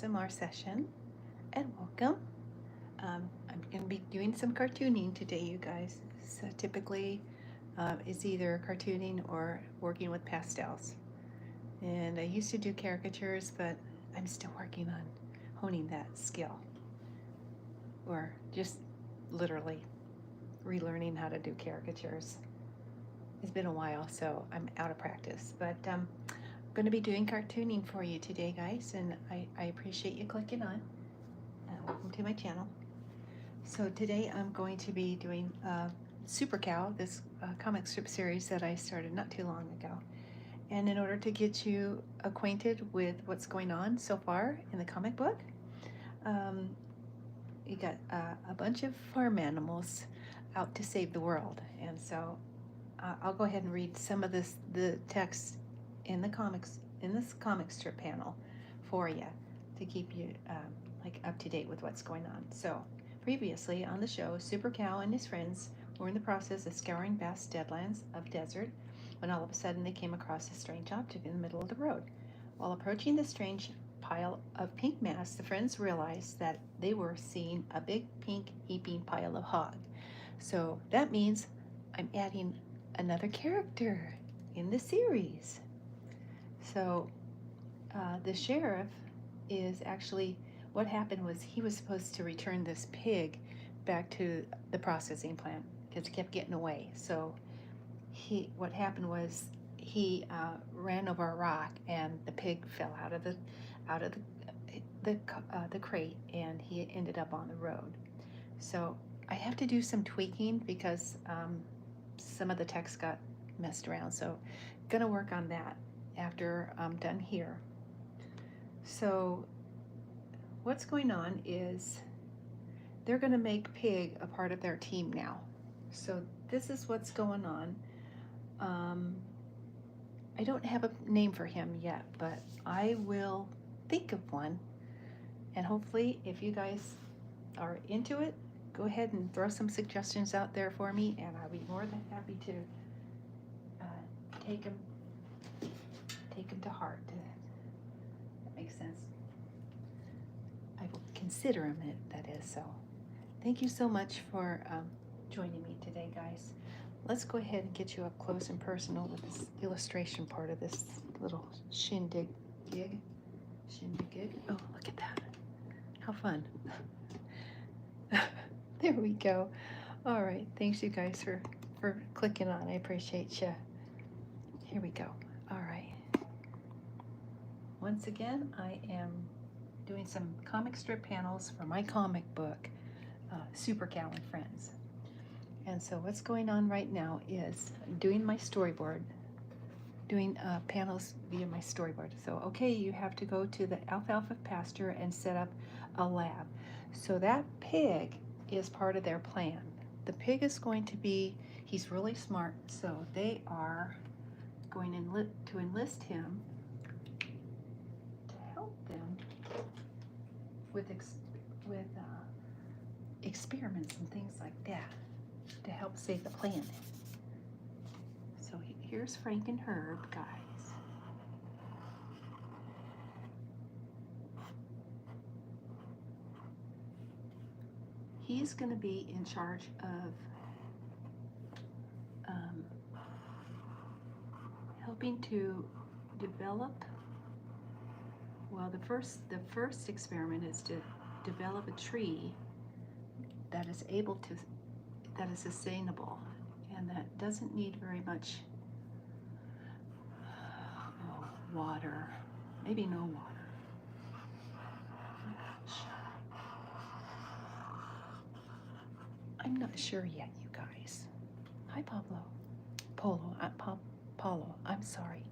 ASMR session, and welcome. I'm going to be doing some cartooning today, you guys. So typically, it's either cartooning or working with pastels. And I used to do caricatures, but I'm still working on honing that skill, or just literally relearning how to do caricatures. It's been a while, so I'm out of practice. But I'm going to be doing cartooning for you today, guys, and I appreciate you clicking on. Welcome to my channel. So today I'm going to be doing Super Cow, this comic strip series that I started not too long ago. And in order to get you acquainted with what's going on so far in the comic book, you got a bunch of farm animals out to save the world. And so I'll go ahead and read some of the text in the comics, in this comic strip panel for you to keep you like up to date with what's going on. So previously on the show, Super Cow and his friends were in the process of scouring vast deadlands of desert when all of a sudden they came across a strange object in the middle of the road. While approaching the strange pile of pink mass, the friends realized that they were seeing a big pink heaping pile of hog. So that means I'm adding another character in the series. So the sheriff is actually, what happened was he was supposed to return this pig back to the processing plant because it kept getting away. So what happened was he ran over a rock and the pig fell out of the crate and he ended up on the road. So I have to do some tweaking because some of the text got messed around. So gonna work on that after I'm done here. So what's going on is they're gonna make Pig a part of their team now. So this is what's going on. I don't have a name for him yet, but I will think of one. And hopefully if you guys are into it, go ahead and throw some suggestions out there for me, and I'll be more than happy to take them to heart. That makes sense. I will consider them, that is. So thank you so much for joining me today, guys. Let's go ahead and get you up close and personal with this illustration part of this little shindig gig. Oh, look at that. How fun. There we go. All right. Thanks, you guys, for clicking on. I appreciate you. Here we go. All right. Once again, I am doing some comic strip panels for my comic book, Super Cow and Friends. And so what's going on right now is doing my storyboard, doing panels via my storyboard. So, okay, you have to go to the alfalfa pasture and set up a lab. So that pig is part of their plan. The pig is going to be, he's really smart, so they are going to enlist him to help them with experiments and things like that to help save the planet. So here's Frank and Herb, guys. He's going to be in charge of helping to develop. Well, the first experiment is to develop a tree that is sustainable and that doesn't need very much water, maybe no water. I'm not sure yet, you guys. Hi, Pablo. Paulo, I'm sorry.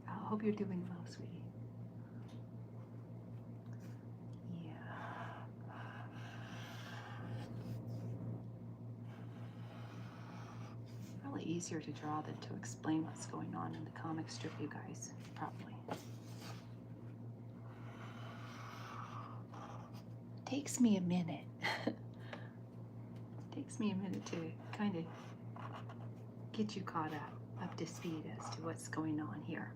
I hope you're doing well, sweetie. Yeah. Probably easier to draw than to explain what's going on in the comic strip, you guys, probably. Takes me a minute. Takes me a minute to kind of get you caught up to speed as to what's going on here.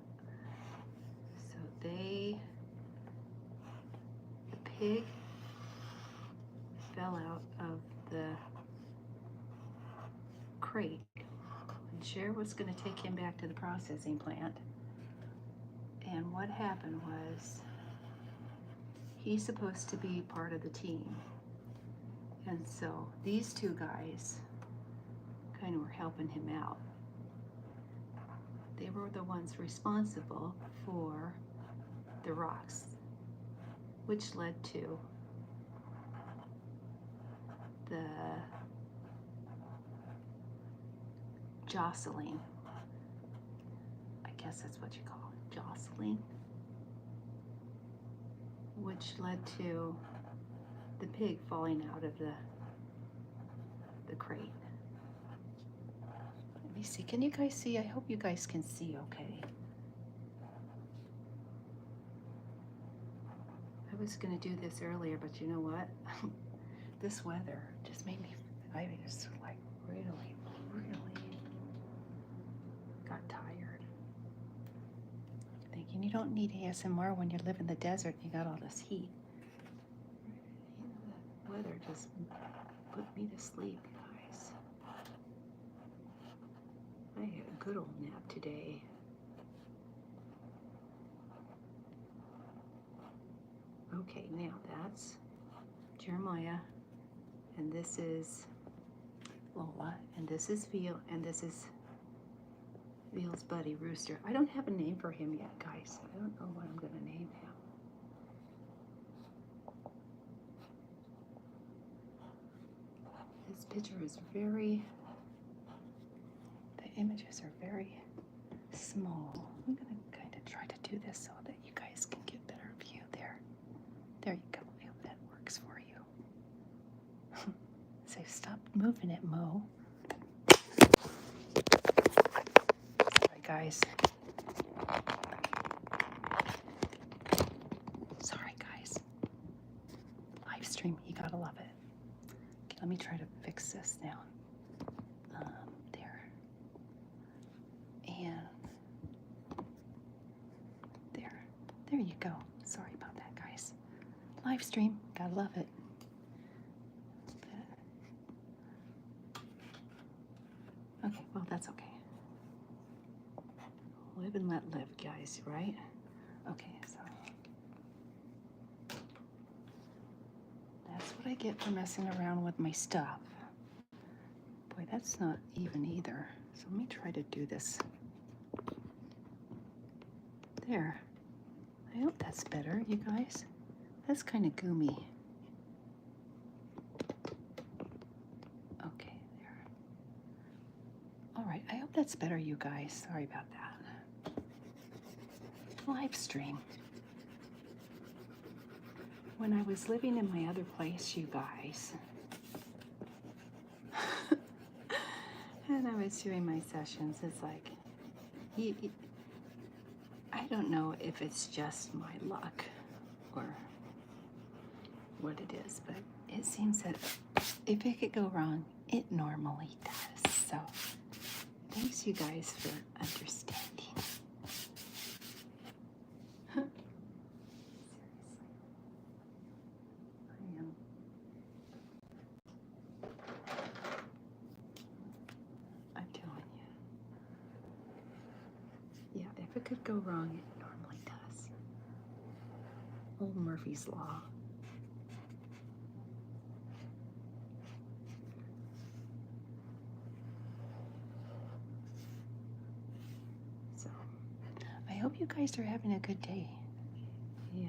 So they pig fell out of the crate, and Cher was going to take him back to the processing plant. And what happened was, he's supposed to be part of the team. And so these two guys kind of were helping him out. They were the ones responsible for the rocks, which led to the jostling. I guess that's what you call it, jostling, which led to the pig falling out of the crate. Let me see, can you guys see? I hope you guys can see okay. I was gonna do this earlier, but you know what? This weather just made me, I just like really got tired. Thinking you don't need ASMR when you live in the desert, you got all this heat. You know, that weather just put me to sleep, guys. I had a good old nap today. Okay, now that's Jeremiah, and this is Lola, and this is Veal, and this is Veal's buddy, Rooster. I don't have a name for him yet, guys. I don't know what I'm going to name him. This picture is very, the images are very small. I'm going to kind of try to do this so that you guys can get better view there. There you go. I hope that works for you. So stop moving it, Mo. Sorry, guys. Sorry, guys. Live stream, you gotta love it. Okay, let me try to fix this now. There. And there. There you go. Sorry about that, guys. Live stream, gotta love it. Okay, well, that's okay. Live and let live, guys, right? Okay, so that's what I get for messing around with my stuff. Boy, that's not even either. So let me try to do this. There. I hope that's better, you guys. That's kind of goomy. Okay, there. All right, I hope that's better, you guys. Sorry about that. Live stream. When I was living in my other place, you guys, and I was doing my sessions, it's like, I don't know if it's just my luck or what it is, but it seems that if it could go wrong, it normally does. So thanks you guys for understanding. If it could go wrong, it normally does. Old Murphy's Law. So, I hope you guys are having a good day. Yeah.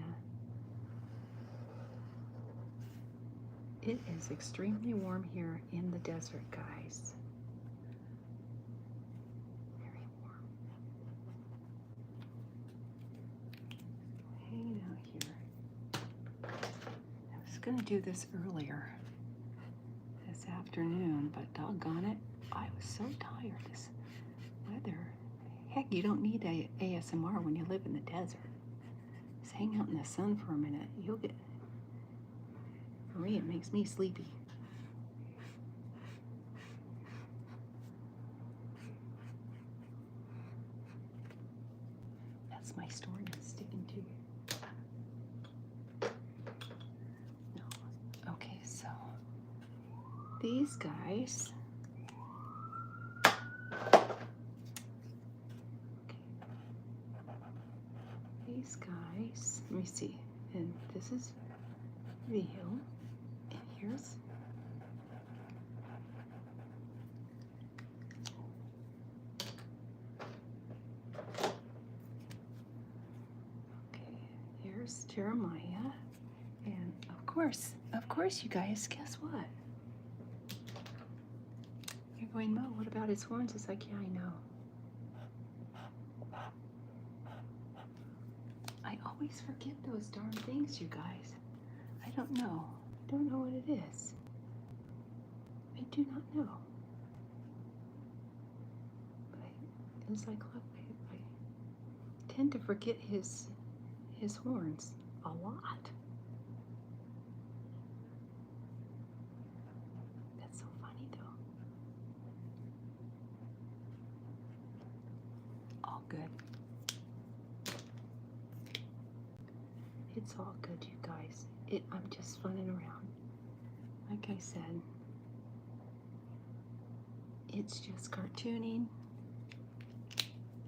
It is extremely warm here in the desert, guys. I was going to do this earlier this afternoon, but doggone it, I was so tired. This weather, heck, you don't need a ASMR when you live in the desert. Just hang out in the sun for a minute. You'll get, for me, it makes me sleepy. That's my story I'm sticking to. these guys. These guys, let me see, and this is Rio, and here's here's Jeremiah, and of course, you guys, guess what? You're going, Mo, what about his horns? It's like, yeah, I know. I always forget those darn things, you guys. I don't know. I don't know what it is. I do not know. But it's like, look, I tend to forget his horns a lot. That's so funny, though. All good. It's all good, you guys. I'm just funning around. Like I said, it's just cartooning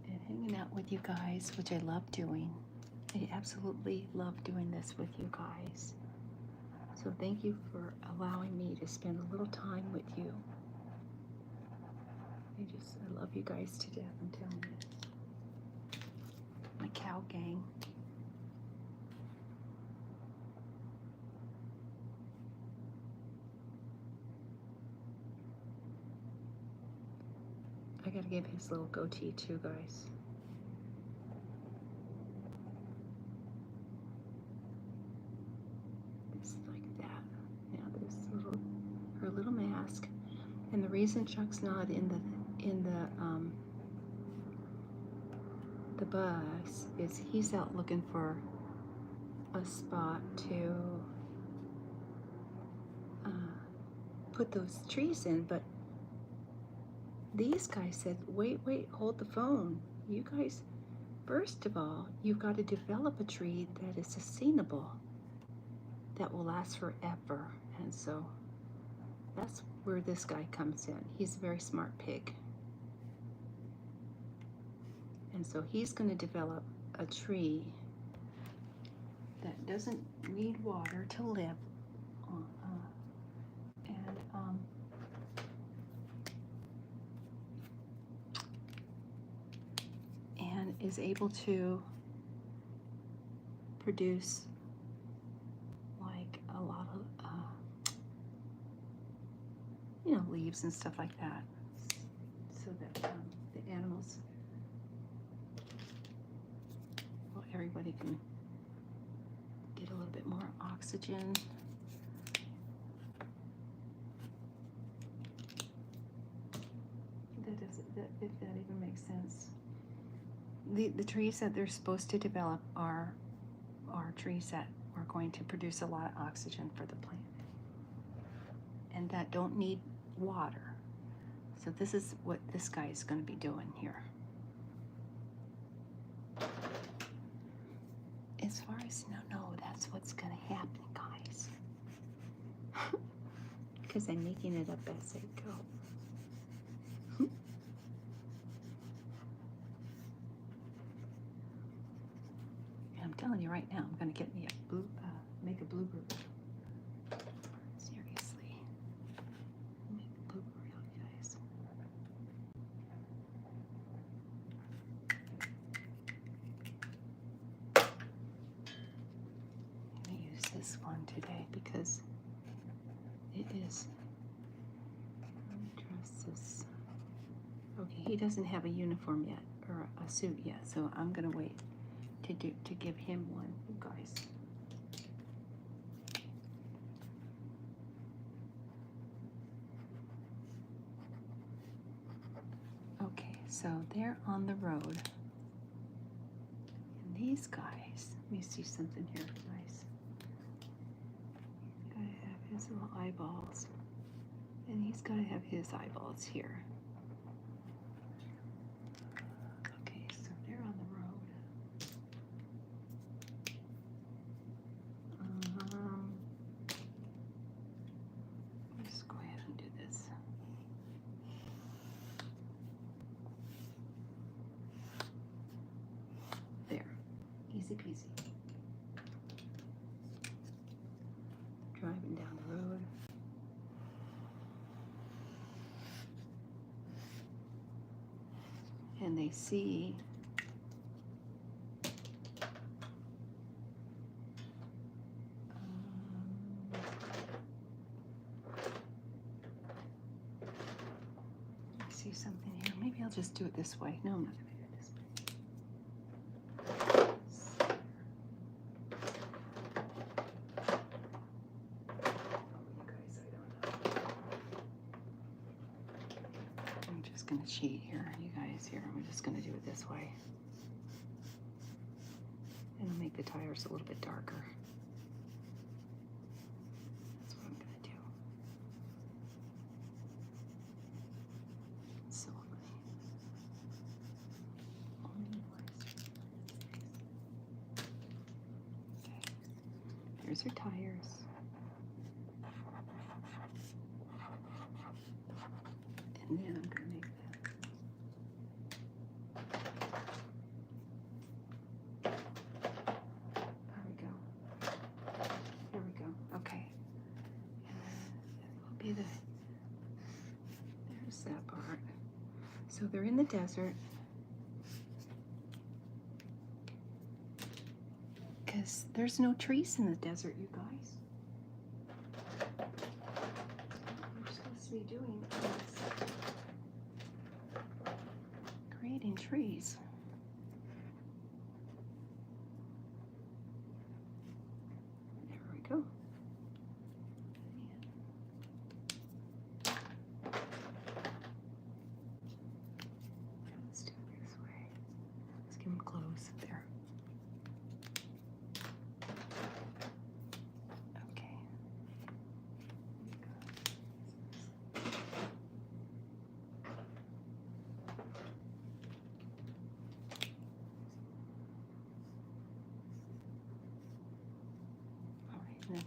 and hanging out with you guys, which I love doing. I absolutely love doing this with you guys. So thank you for allowing me to spend a little time with you. I love you guys to death, I'm telling you. My cow gang. I gotta give his little goatee too, guys. It's like that. Now this her little mask, and the reason Chuck's not in the bus is he's out looking for a spot to put those trees in, but these guys said, wait, hold the phone. You guys, first of all, you've got to develop a tree that is sustainable, that will last forever. And so that's where this guy comes in. He's a very smart pig. And so he's going to develop a tree that doesn't need water to live on, and is able to produce like a lot of leaves and stuff like that, so that the animals, well, everybody can get a little bit more oxygen. If that even makes sense. The trees that they're supposed to develop are trees that are going to produce a lot of oxygen for the plant, and that don't need water. So this is what this guy is going to be doing here. As far as no, that's what's going to happen, guys. Because I'm making it up as I go. I'm telling you right now, I'm going to get me a blue, make a blueberry. Seriously. Make a blueberry out, guys. I'm going to use this one today because it is, let me dress this. Okay, he doesn't have a uniform yet, or a suit yet, so I'm going to wait to give him one, you guys. Okay, so they're on the road. And these guys, let me see something here, guys. He's got to have his little eyeballs. And he's got to have his eyeballs here. Okay, so they're on the road. Let's go ahead and do driving down the road. And they see I see something here. Maybe I'll just do it this way. No, I'm not going to do it this way. You guys, I don't know. I'm just going to cheat here. You guys here, we're just going to do it this way. And I'll make the tires a little bit darker. That's what I'm going to do. So okay. There's her tires. And then I'm going to make that. There we go. There we go. Okay. And then will be there's that part. So they're in the desert. Because there's no trees in the desert, you guys. What we're supposed to be doing is creating trees. There we go. Let's do it this way. Let's give them close there. Okay. All right, then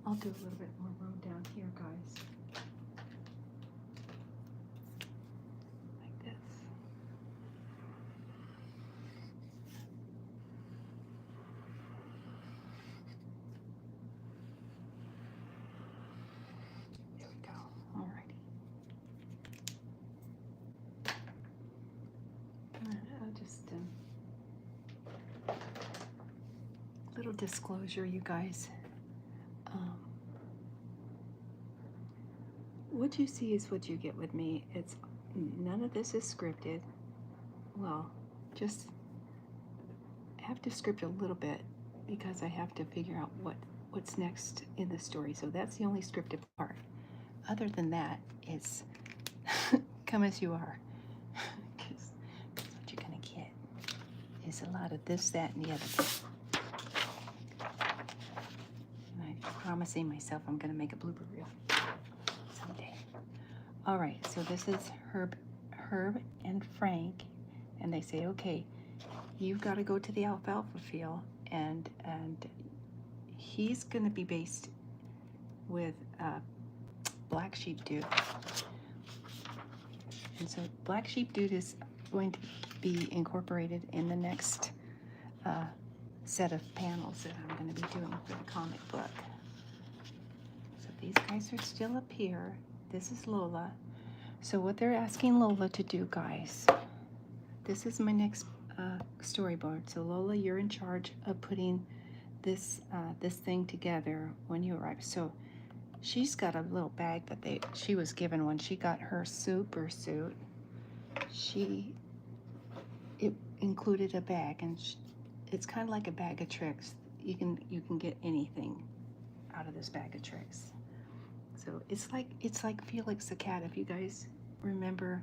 I'll do a little bit more road down here, guys. Like this. There we go. All righty. I'll just little disclosure, you guys. What you see is what you get with me. It's none of this is scripted. Well, just have to script a little bit because I have to figure out what's next in the story. So that's the only scripted part. Other than that, it's come as you are. Because what you're gonna get is a lot of this, that, and the other. And I'm promising myself I'm gonna make a blooper reel someday. All right, so this is Herb and Frank, and they say, okay, you've got to go to the alfalfa field, and he's going to be based with Black Sheep Dude. And so Black Sheep Dude is going to be incorporated in the next set of panels that I'm going to be doing for the comic book. So these guys are still up here. This is Lola. So what they're asking Lola to do, guys, this is my next storyboard. So Lola, you're in charge of putting this this thing together when you arrive. So she's got a little bag that she was given when she got her super suit. It included a bag, and it's kind of like a bag of tricks. You can get anything out of this bag of tricks. So it's like Felix the Cat, if you guys remember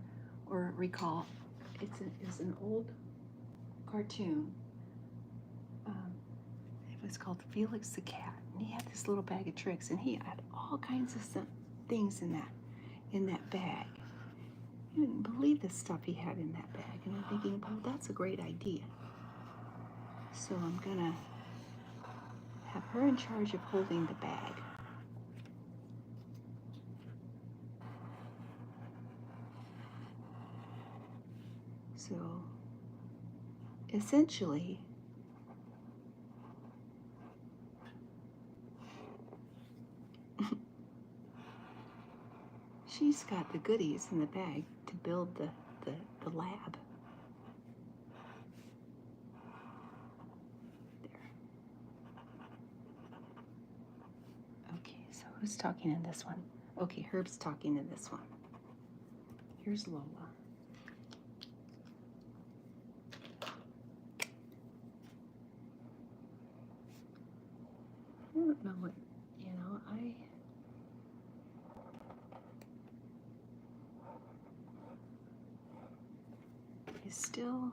or recall. It's an old cartoon. It was called Felix the Cat, and he had this little bag of tricks, and he had all kinds of things in that bag. You wouldn't believe the stuff he had in that bag, and I'm thinking, oh, that's a great idea. So I'm gonna have her in charge of holding the bag. So essentially, She's got the goodies in the bag to build the lab. There. Okay, so who's talking in this one? Okay, Herb's talking in this one. Here's Lola. I don't know what, you know, I still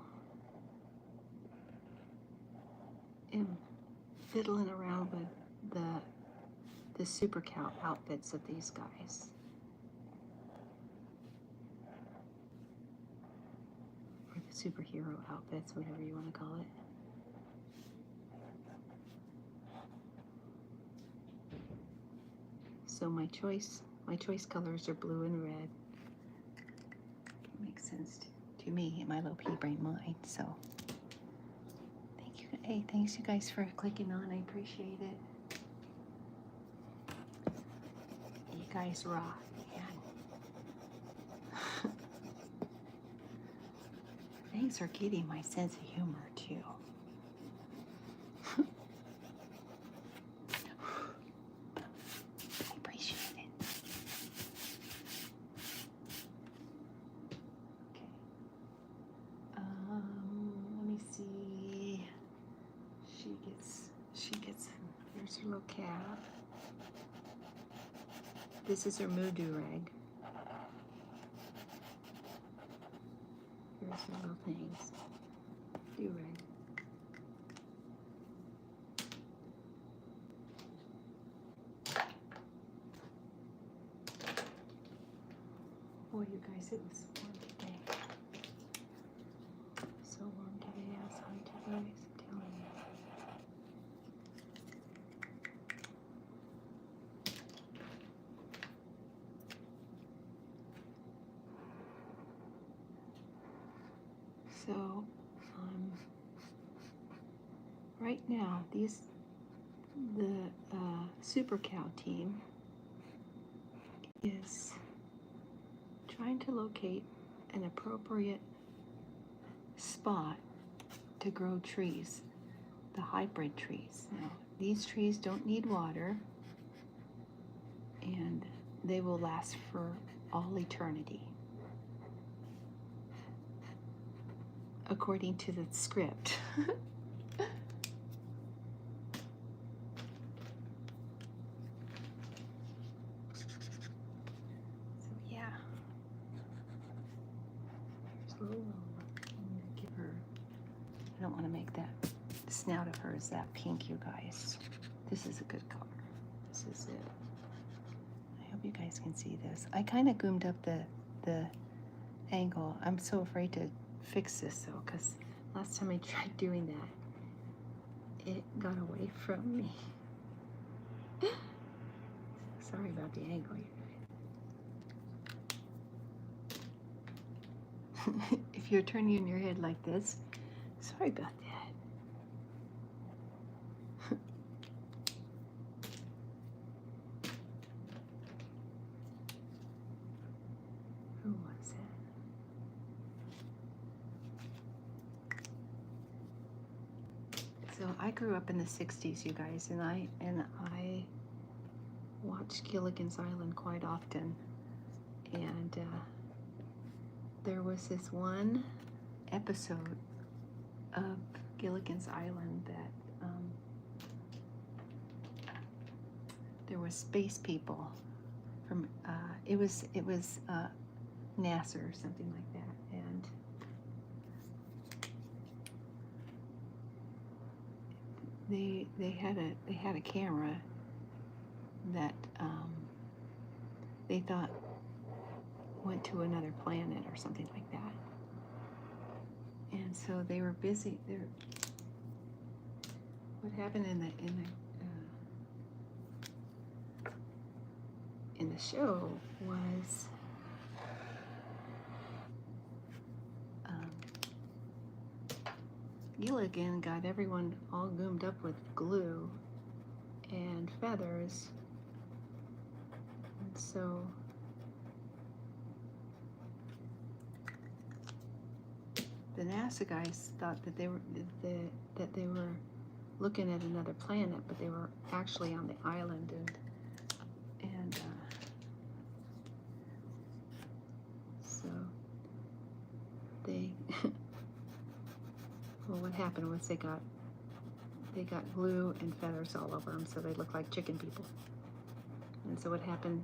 am fiddling around with the super cow outfits of these guys. Or the superhero outfits, whatever you want to call it. So my choice colors are blue and red. It makes sense to me in my low pea brain mind. So thank you. Hey, thanks you guys for clicking on. I appreciate it. You guys rock, man. Thanks for getting my sense of humor too. Little cap. This is her mood do-rag. Here's her little things. Do-rag. Boy, you guys, it was warm today. So warm today outside, you guys. I'm telling you. So, right now, the Super Cow team is trying to locate an appropriate spot to grow trees, the hybrid trees. Now, these trees don't need water, and they will last for all eternity, according to the script. So yeah. Here's Lola. I'm gonna give her, I don't want to make that snout of hers that pink, you guys. This is a good color. This is it. I hope you guys can see this. I kind of goomed up the angle. I'm so afraid to fix this though, because last time I tried doing that, it got away from me. Sorry about the angle, you guys. If you're turning your head like this, sorry about that. Who was it? So I grew up in the 60s, you guys, and I watched Gilligan's Island quite often. And there was this one episode of Gilligan's Island that there were space people from it was NASA or something like that, and they had a camera that they thought went to another planet or something like that, and so they were busy. What happened in the show was Gilligan got everyone all goomed up with glue and feathers, and so the NASA guys thought that they were looking at another planet, but they were actually on the island, and so they well, what happened was they got glue and feathers all over them, so they looked like chicken people. And so what happened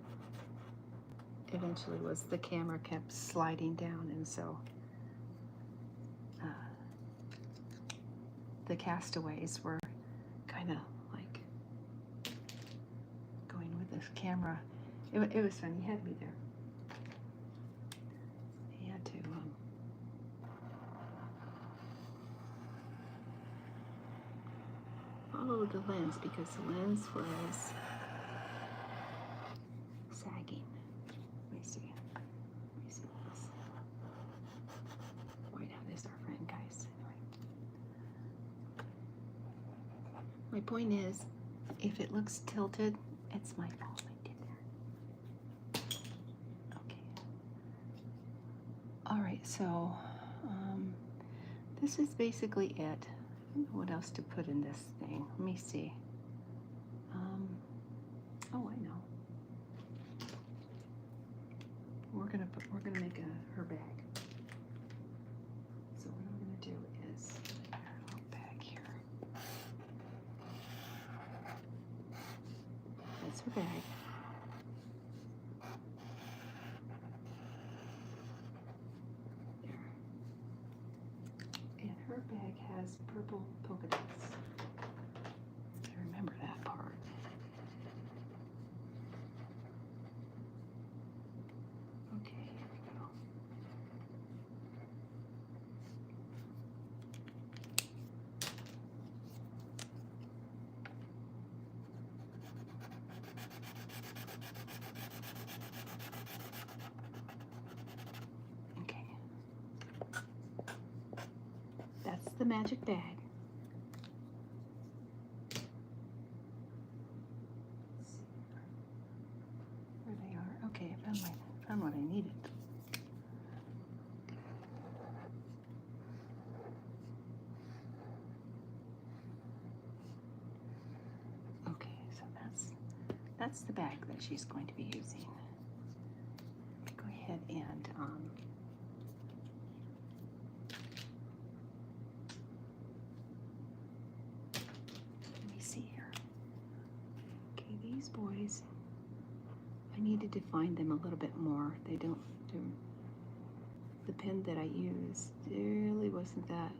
eventually was the camera kept sliding down, and so the castaways were kind of like going with this camera. It was fun. You had me there. You had to follow the lens, because the lens was sagging. Let me see. This. Whiteout is our friend, guys. Anyway. My point is, if it looks tilted, it's my fault. I did that. Okay. All right, so this is basically it. I don't know what else to put in this thing. Let me see. Oh, I know. We're gonna make her bag. So what I'm gonna do is put her little bag here. That's her bag. There. And her bag has purple polka dots. I remember that part. Okay, here we go. Okay. That's the magic bag. Let's see where they are. Okay, I found what I needed. Okay, so that's the bag that she's going to be using. Let me go ahead and let me see here. Okay, these boys, I need to define them a little bit more. The pen that I used really wasn't that.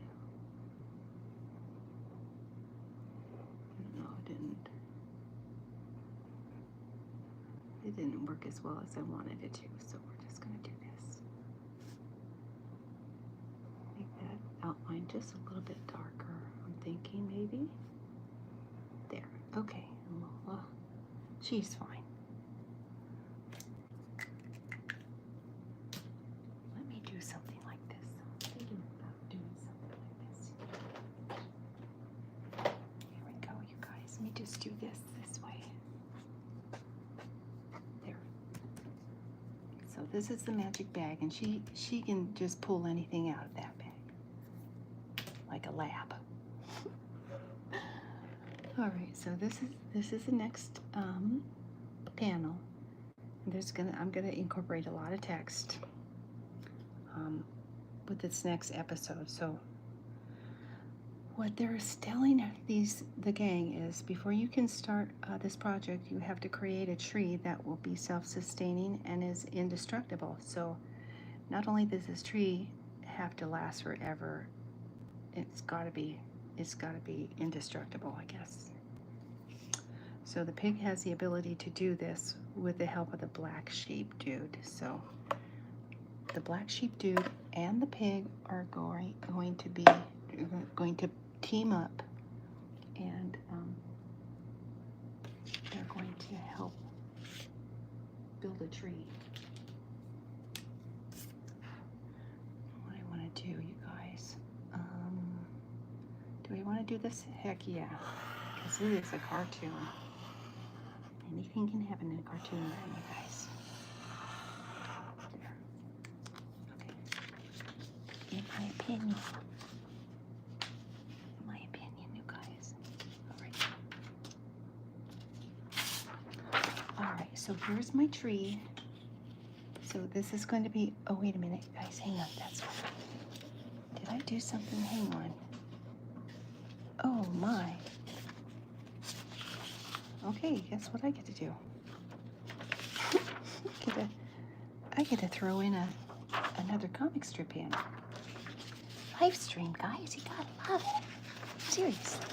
No, it didn't work as well as I wanted it to, so we're just going to do this. Make that outline just a little bit darker. I'm thinking maybe. There. Okay. Well, she's fine. Let me do something like this. I'm thinking about doing something like this. Here we go, you guys. Let me just do this way. There. So this is the magic bag, and she can just pull anything out of that bag, like a lab. All right, so this is the next panel. I'm gonna incorporate a lot of text with this next episode. So what they're telling the gang is, before you can start this project, you have to create a tree that will be self-sustaining and is indestructible. So not only does this tree have to last forever, it's got to be indestructible, I guess. So the pig has the ability to do this with the help of the black sheep dude. So the black sheep dude and the pig are going to team up, and they're going to help build a tree. What I want to do, you guys, do we want to do this? Heck yeah, because it is a cartoon. Anything can happen in a cartoon, right, you guys? There. Okay. In my opinion. My opinion, you guys. All right, so here's my tree. So this is going to be, oh, wait a minute, guys, hang on. Did I do something? Hang on. Oh, my. Okay, guess what I get to do? I get to throw in another comic strip panel. Live stream, guys, you gotta love it. Seriously.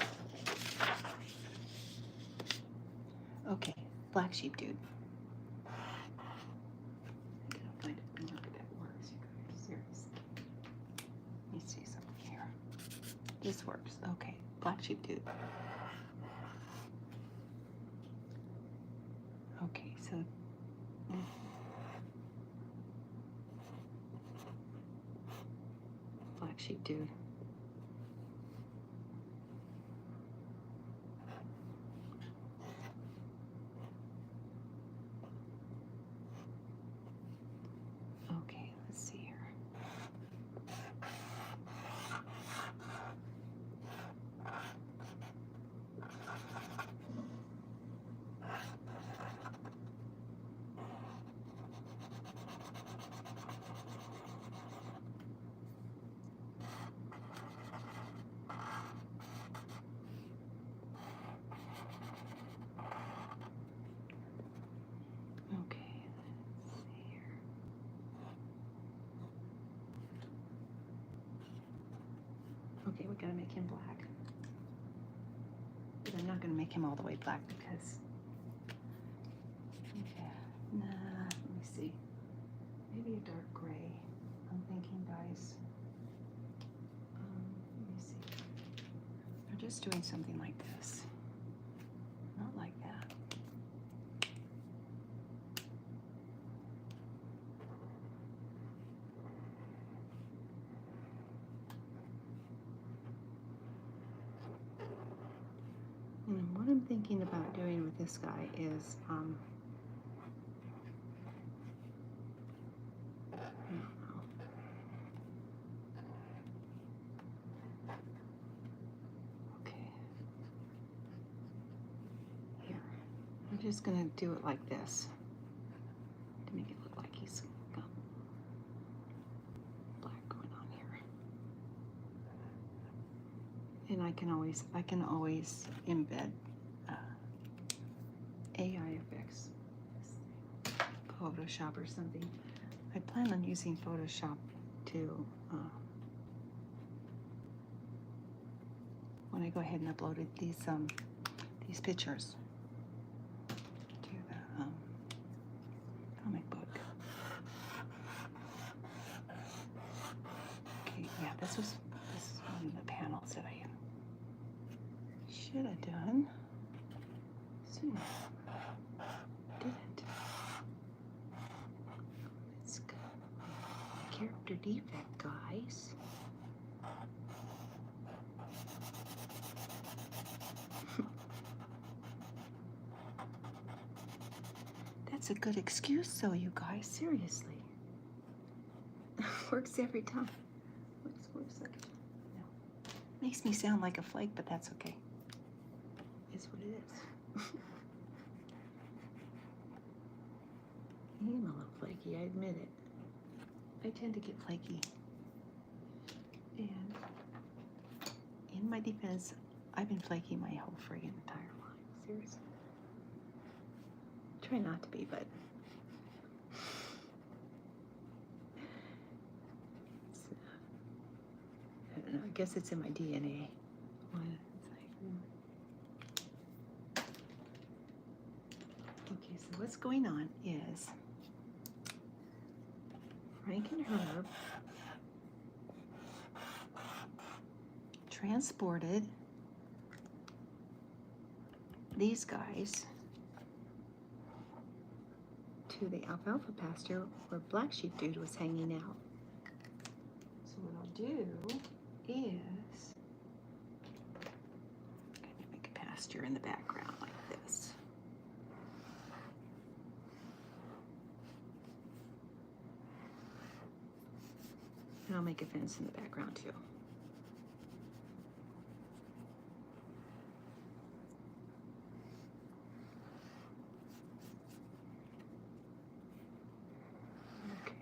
Okay, black sheep dude. I gotta find a marker that works, you guys. Seriously. Let me see something here. This works. Okay, black sheep dude. Okay, so black sheep dude. Okay, let's see here. Okay, we gotta make him black. But I'm not gonna make him all the way black because, okay, nah, let me see. Maybe a dark gray, I'm thinking, guys. Let me see. I'm just doing something like this. Not like that. And what I'm thinking about doing with this guy is, I don't know. Okay. Here. I'm just gonna do it like this to make it look like he's got black going on here. And I can always embed AI effects, Photoshop or something. I plan on using Photoshop to when I go ahead and upload these pictures to the comic book. Okay, yeah, this is one of the panels that I should have done sooner. Didn't. Let's go. Character defect, guys. That's a good excuse, though, you guys. Seriously. Works every time. Works like no. Makes me sound like a flake, but that's okay. It's what it is. I am a little flaky, I admit it. I tend to get flaky. And in my defense, I've been flaky my whole friggin' entire life. Seriously. Try not to be, but I don't know, I guess it's in my DNA. Okay, so what's going on is Frank and Herb transported these guys to the alfalfa pasture where Black Sheep Dude was hanging out. So what I'll do is I'm going to make a pasture in the background like this. And I'll make a fence in the background too. Okay,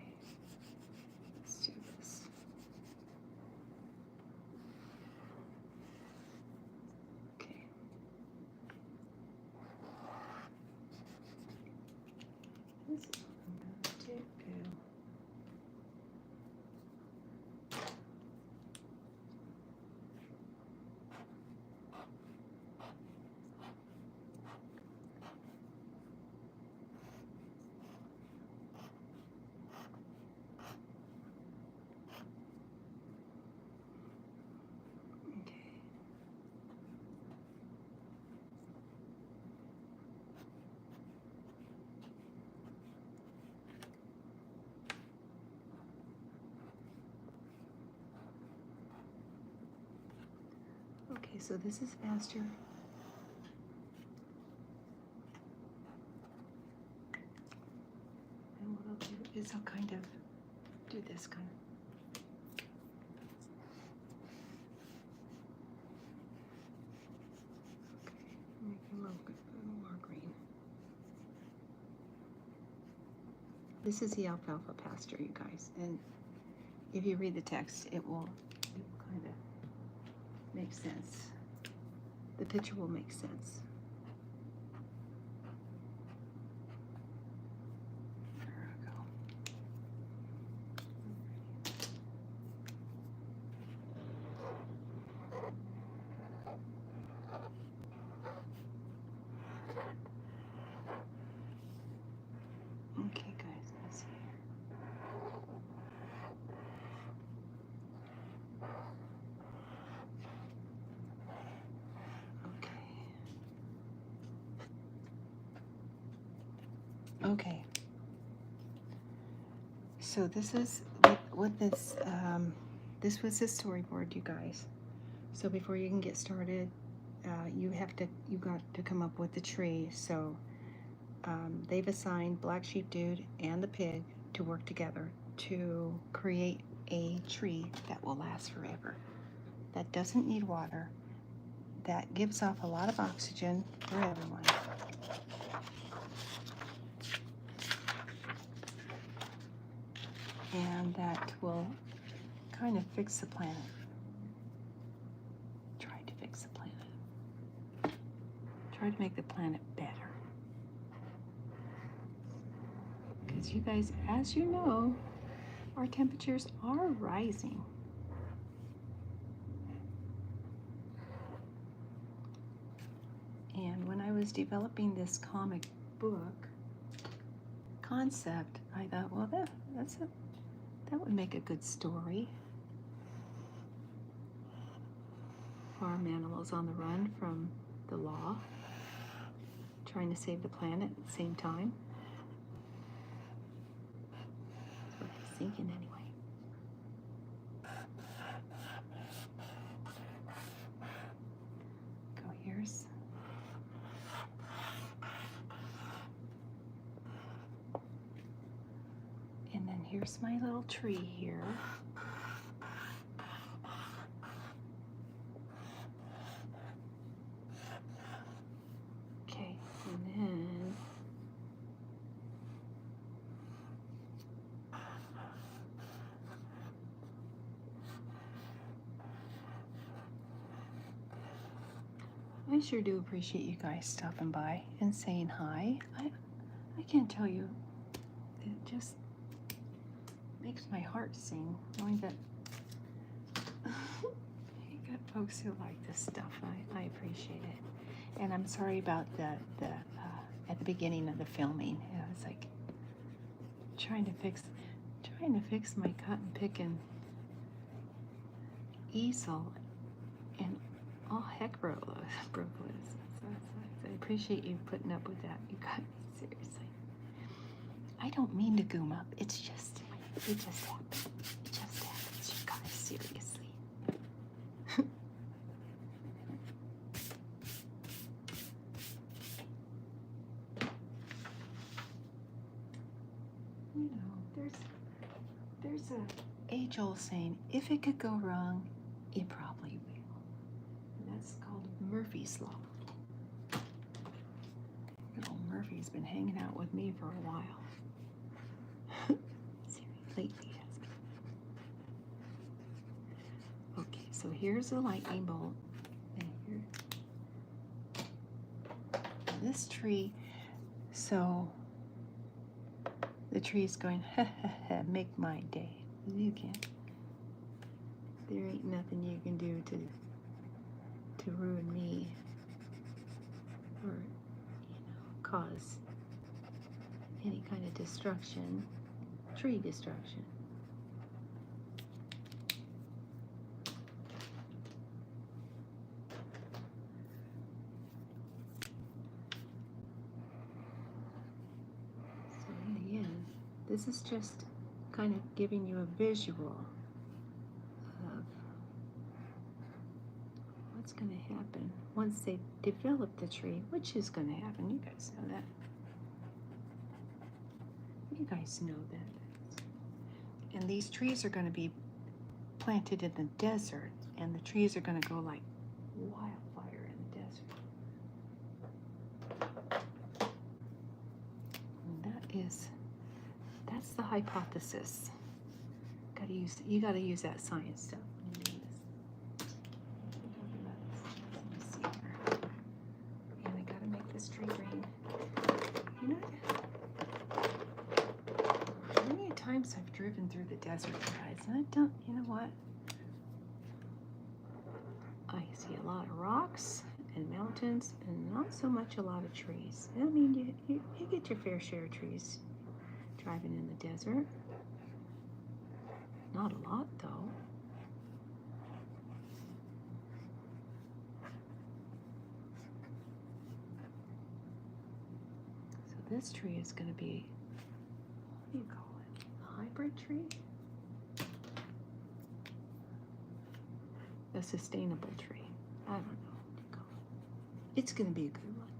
let's do this. Okay. This is what I'm going to do. Okay, so this is faster. And what I'll do is I'll kind of do this kind of. Okay, make it a little more green. This is the alfalfa pasture, you guys, and if you read the text, it will kind of make sense. The picture will make sense. There we go. Okay, guys, let's see here. Okay. So this is what this this was the storyboard, you guys. So before you can get started, you got to come up with the tree. So they've assigned Black Sheep Dude and the pig to work together to create a tree that will last forever, that doesn't need water, that gives off a lot of oxygen for everyone. And that will kind of fix the planet. Try to fix the planet. Try to make the planet better. Because you guys, as you know, our temperatures are rising. And when I was developing this comic book concept, I thought, well, that would make a good story. Farm animals on the run from the law, trying to save the planet at the same time. That's what I was thinking anyway. Go, here's and then here's my little tree here. Okay, and then I sure do appreciate you guys stopping by and saying hi. I can't tell you, it just makes my heart sing knowing that you got folks who like this stuff. I appreciate it. And I'm sorry about the at the beginning of the filming. It was like trying to fix my cotton picking easel, and all heck broke loose. So I appreciate you putting up with that, you guys. Seriously, I don't mean to goom up. It just happens. It just happens, you guys. Seriously. You know, there's a age-old saying, if it could go wrong, it probably will. And that's called Murphy's Law. Good old Murphy's been hanging out with me for a while. Lately has been. Okay, so here's a lightning bolt. And here, this tree, so the tree is going, ha ha ha, make my day. You can't. There ain't nothing you can do to ruin me or, cause any kind of destruction, tree destruction. So in the end, this is just kind of giving you a visual of what's going to happen once they develop the tree, which is going to happen. You guys know that. You guys know that. And these trees are going to be planted in the desert, and the trees are going to go like wildfire in the desert. And that's the hypothesis. You got to use that science stuff. And I got to make this tree green. You know, many times I've driven through the desert, guys, and I don't, you know what? I see a lot of rocks and mountains and not so much a lot of trees. I mean, you get your fair share of trees driving in the desert. Not a lot, though. So this tree is going to be, what do you call it? A hybrid tree? A sustainable tree. I don't know what you call it. It's going to be a good one,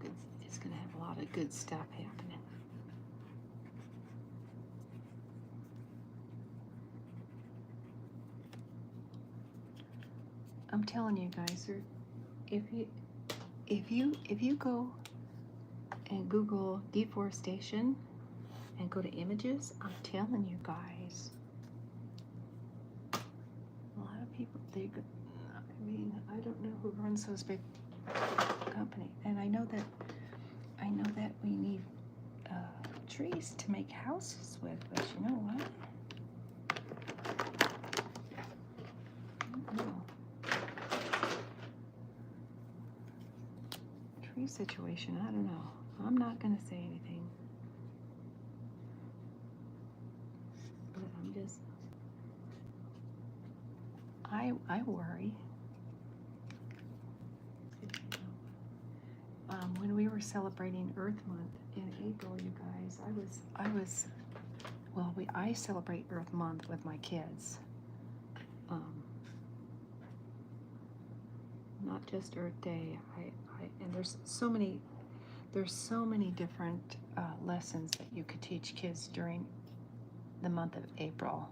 though. It's going to have a lot of good stuff happening. I'm telling you guys, if you go and Google deforestation and go to images, I'm telling you guys, a lot of people, I don't know who runs those big companies, and I know that we need trees to make houses with, but you know what? I don't know. Tree situation, I don't know. I'm not going to say anything. But I'm just, I worry. When we were celebrating Earth Month in April, you guys, I celebrate Earth Month with my kids. Not just Earth Day. And there's so many different lessons that you could teach kids during the month of April.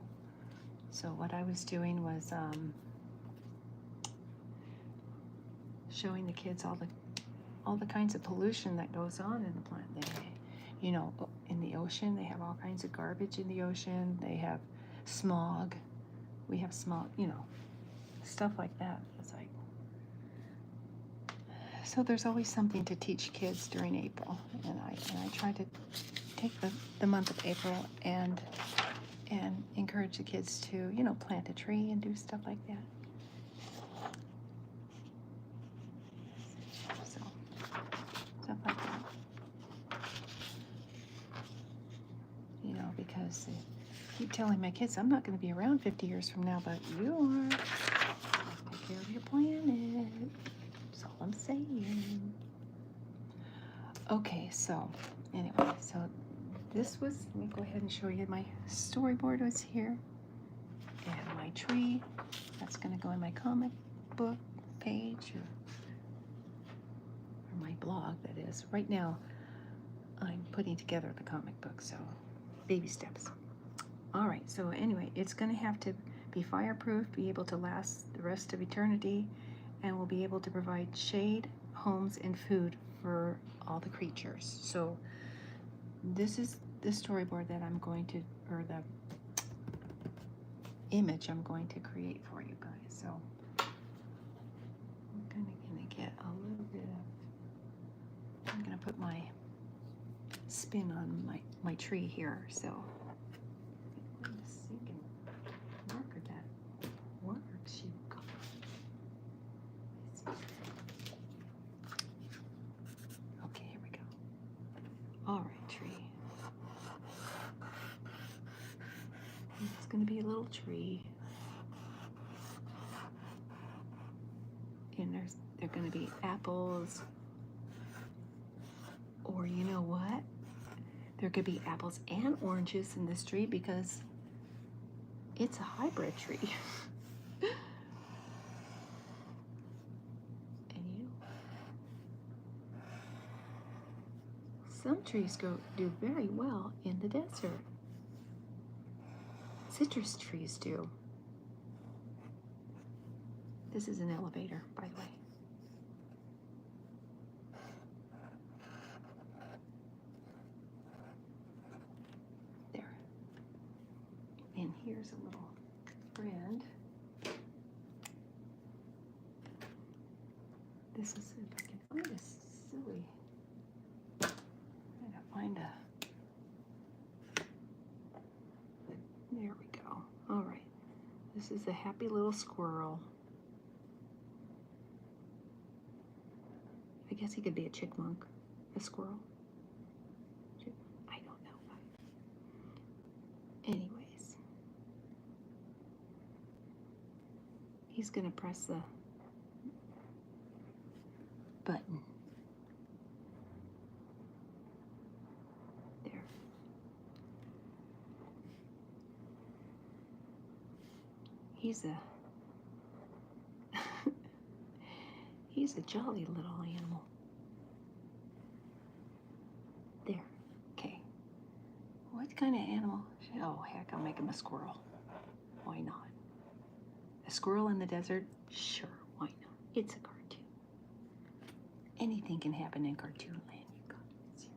So what I was doing was showing the kids all the kinds of pollution that goes on in the planet. In the ocean, they have all kinds of garbage in the ocean. They have smog. We have smog, stuff like that. It's like, so there's always something to teach kids during April, and I try to take the month of April and encourage the kids to plant a tree and do stuff like that. So stuff like that. Because I keep telling my kids I'm not going to be around 50 years from now, but you are. Take care of your planet. That's all I'm saying. Okay, so anyway, this was, let me go ahead and show you my storyboard was here. And my tree, that's going to go in my comic book page or my blog, that is. Right now, I'm putting together the comic book, so baby steps. All right, so anyway, it's going to have to be fireproof, be able to last the rest of eternity, and will be able to provide shade, homes, and food for all the creatures. So this is the storyboard that I'm going to, or the image I'm going to create for you guys. So I'm gonna get a little bit of, I'm gonna put my spin on my tree here. So let's see if I can marker that works. You go. Okay, here we go. All right, tree. It's going to be a little tree, and they're going to be apples, or you know what? There could be apples and oranges in this tree because it's a hybrid tree. And some trees do very well in the desert. Citrus trees do. This is an elevator, by the way. There. And here's a little friend. This is, if I can find a silly, I gotta find a, there we go. All right. This is a happy little squirrel. I guess he could be a chickmunk, a squirrel. I don't know. Anyways, he's gonna press the button. There. He's a he's a jolly little animal. There. Okay. What kind of animal? Oh, heck, I'll make him a squirrel. Why not? A squirrel in the desert? Sure, why not? It's a cartoon. Anything can happen in cartoon land, you guys.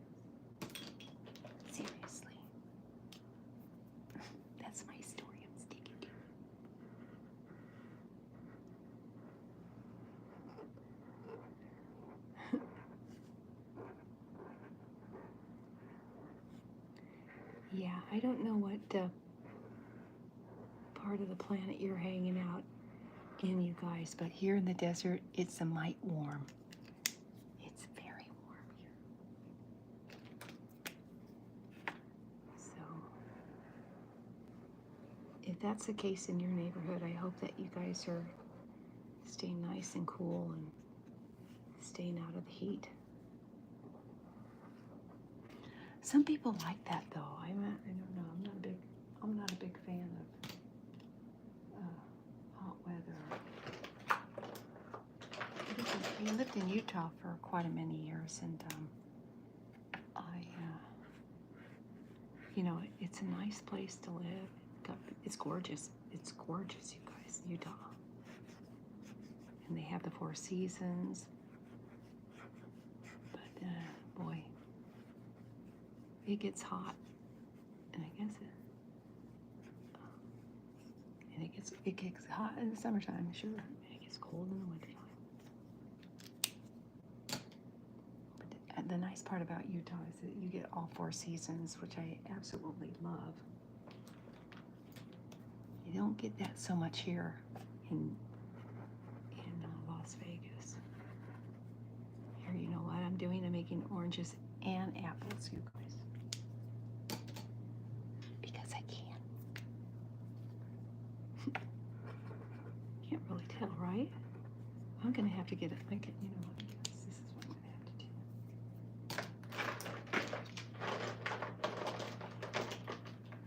Seriously. That's my story I'm sticking to. Yeah, I don't know what part of the planet you're hanging out in, you guys, but here in the desert, it's a mite warm. It's very warm here. So, if that's the case in your neighborhood, I hope that you guys are staying nice and cool and staying out of the heat. Some people like that though. I don't know. I'm not a big fan of hot weather. I lived in Utah for quite a many years, and you know, it's a nice place to live. It's gorgeous. It's gorgeous, you guys, Utah. And they have the 4 seasons. But boy, it gets hot, and I guess it gets hot in the summertime, sure. It gets cold in the wintertime. But the nice part about Utah is that you get all 4 seasons, which I absolutely love. You don't get that so much here in Las Vegas. Here, you know what I'm doing? I'm making oranges and apples, you guys. Because I can. Can't really tell, right? I'm gonna have to get it. You know what? Yes, this is what I'm gonna have to do.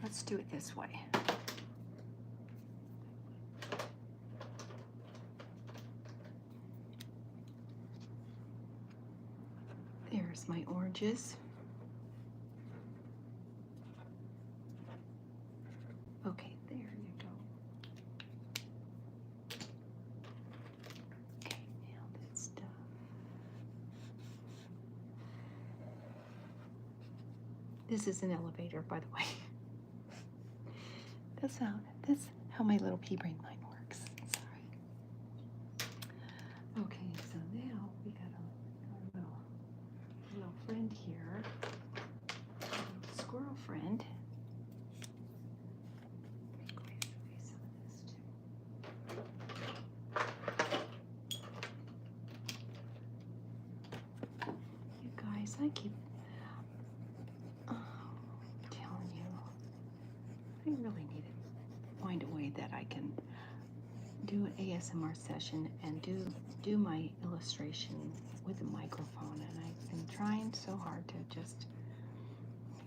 Let's do it this way. There's my oranges. This is an elevator, by the way. That's how my little pea brain mind works. Sorry. Okay, so now we got our little friend here, a little squirrel friend. Go ahead and show you some of this too. You guys, I keep telling you, I really need to find a way that I can do an ASMR session and do my illustration with a microphone, and I've been trying so hard to just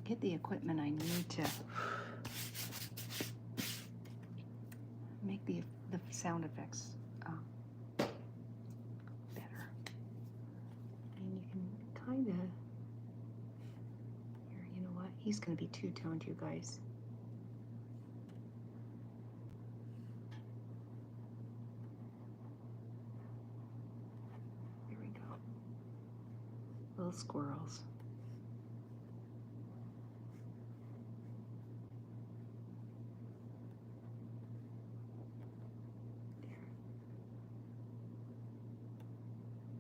get the equipment I need to make the sound effects better. And you can kind of here, you know what? He's going to be two-toned, you guys. Here we go. Little squirrels.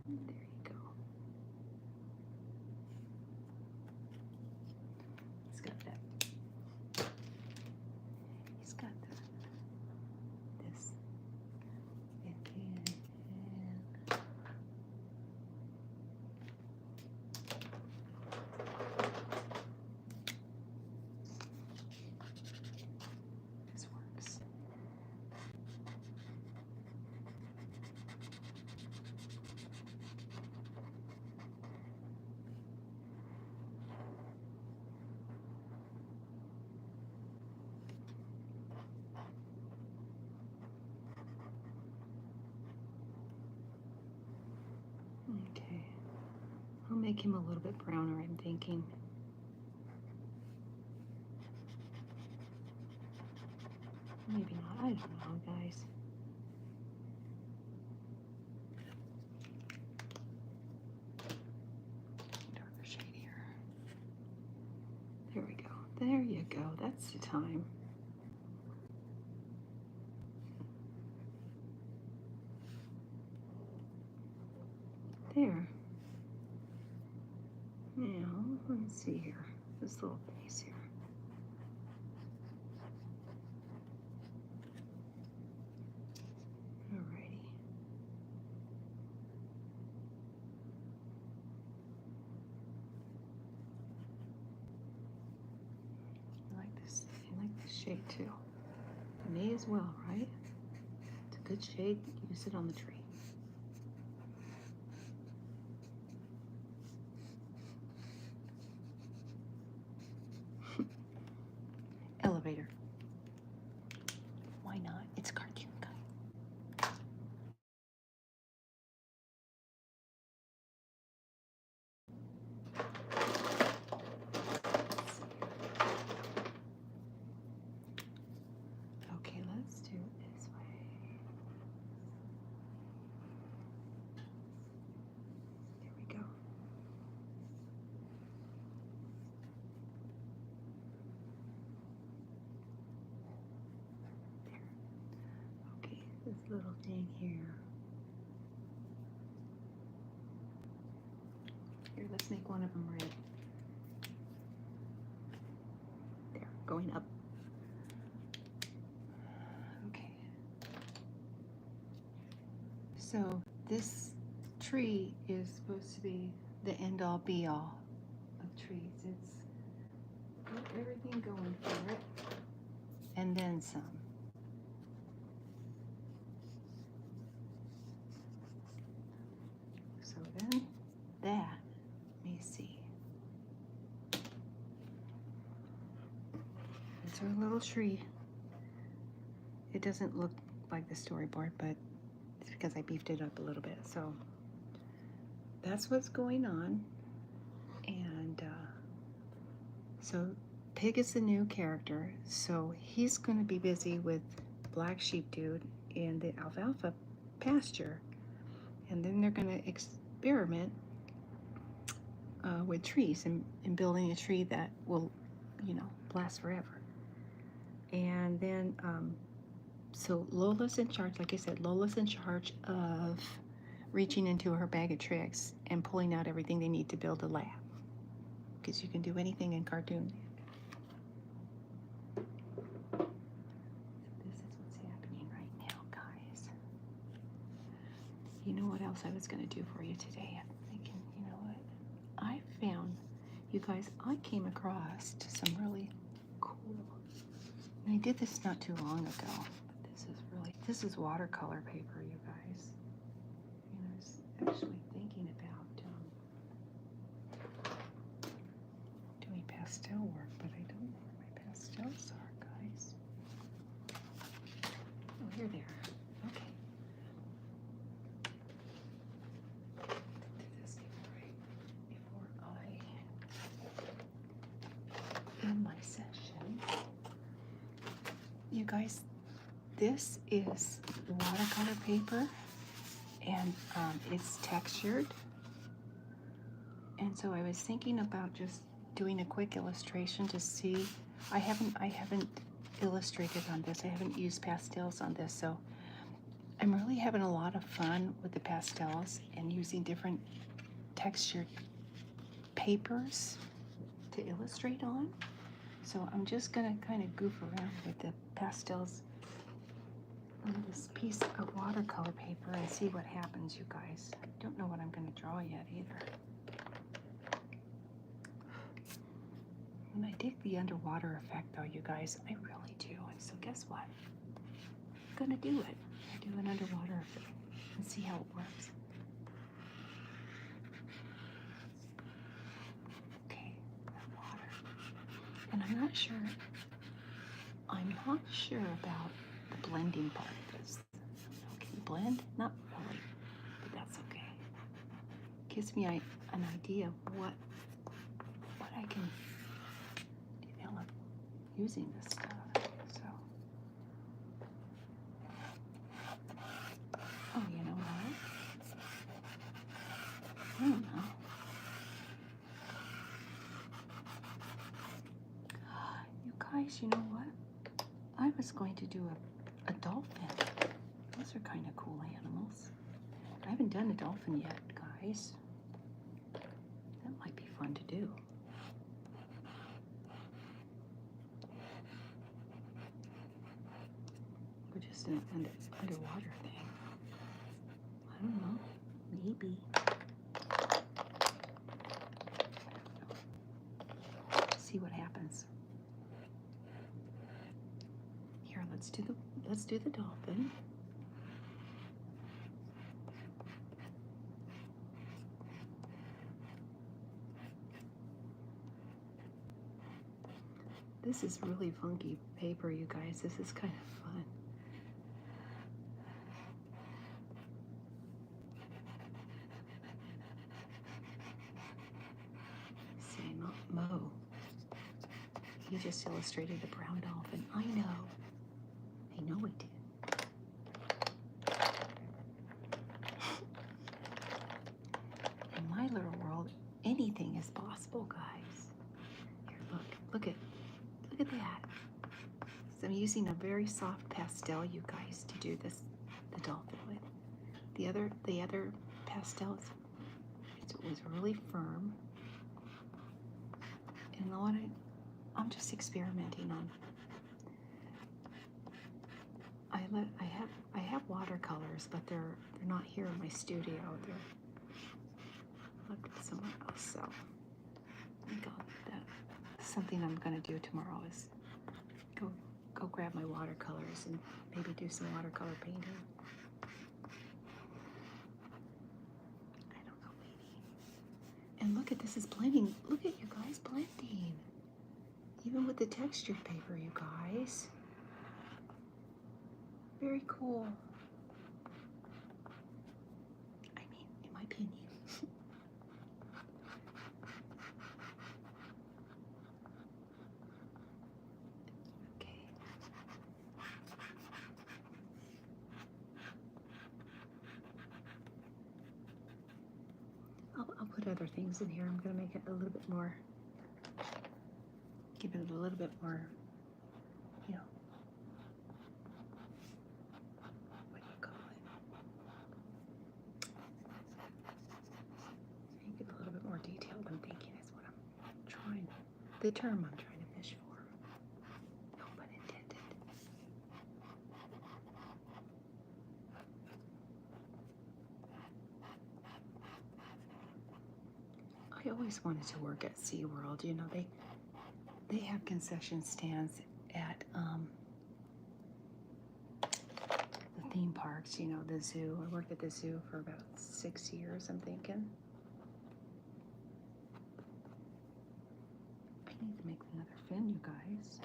There you go. He's got that. He's got this. This works. Okay, I'll make him a little bit browner, I'm thinking. Maybe not, I don't know, guys. Darker shade here. There we go. There you go, that's the time. There. Now, let's see here. This little face here. Alrighty. I like this. I like this shade too. May as well, right? It's a good shade. Use it on the tree. Elevator. Why not? It's a cartoon guy. Okay, let's do it this way. There we go. There. Okay, this little thing here. Here, let's make one of them red. There, going up. Okay. So this tree is supposed to be the end-all be-all of trees. It's got everything going for it, and then some. So then that, let me see. It's our little tree. It doesn't look like the storyboard, but it's because I beefed it up a little bit. So that's what's going on. And so Pig is the new character. So he's going to be busy with Black Sheep Dude in the alfalfa pasture. And then they're going to experiment with trees and building a tree that will, last forever. And then, so Lola's in charge, like I said, Lola's in charge of reaching into her bag of tricks and pulling out everything they need to build a lab. Because you can do anything in cartoon. This is what's happening right now, guys. You know what else I was going to do for you today? I'm thinking, you know what? I found, you guys, I came across some really cool, and I did this not too long ago, but this is watercolor paper, you guys. And I was actually thinking about doing pastel work, but I don't know where my pastels are, guys. Oh, here they are. Okay. Do this before I end my session. You guys, this is watercolor paper, and it's textured. And so I was thinking about just doing a quick illustration to see. I haven't illustrated on this. I haven't used pastels on this, so I'm really having a lot of fun with the pastels and using different textured papers to illustrate on. So I'm just gonna kind of goof around with the pastels on this piece of watercolor paper and see what happens, you guys. I don't know what I'm gonna draw yet either. And I dig the underwater effect though, you guys. I really do. And so guess what? I'm gonna do it. I do an underwater effect and see how it works. Okay, that water. And I'm not sure about the blending part of this. Can you blend? Not really, but that's okay. Gives me an idea of what I can develop using this stuff. So, oh, you know what? I don't know. You guys, you know what? I was going to do a dolphin. Those are kind of cool animals. I haven't done a dolphin yet, guys. That might be fun to do. Or just an underwater thing. I don't know. Maybe. See what happens. Here, let's do the dolphin. This is really funky paper, you guys. This is kind of fun. See, Mo. He just illustrated a brown dolphin. I know it did. In my little world, anything is possible, guys. Here, look at that. So I'm using a very soft pastel, you guys, to do this, the dolphin with. The other pastels, it was really firm. And I'm just experimenting on. I have watercolors, but they're not here in my studio. They're looked somewhere else. So something I'm gonna do tomorrow is go grab my watercolors and maybe do some watercolor painting. I don't know, maybe. And look at this is blending. Look at you guys blending. Even with the textured paper, you guys. Very cool. I mean, in my opinion. Okay. I'll put other things in here. I'm going to make it a little bit more, give it a little bit more, you know, what do you call it? Make it a little bit more detailed, I'm thinking, is what I'm trying, the term I'm trying to fish for. No pun intended. I always wanted to work at SeaWorld. You know, they have concession stands at the theme parks, you know, the zoo. I worked at the zoo for about 6 years, I'm thinking. I need to make another fin, you guys.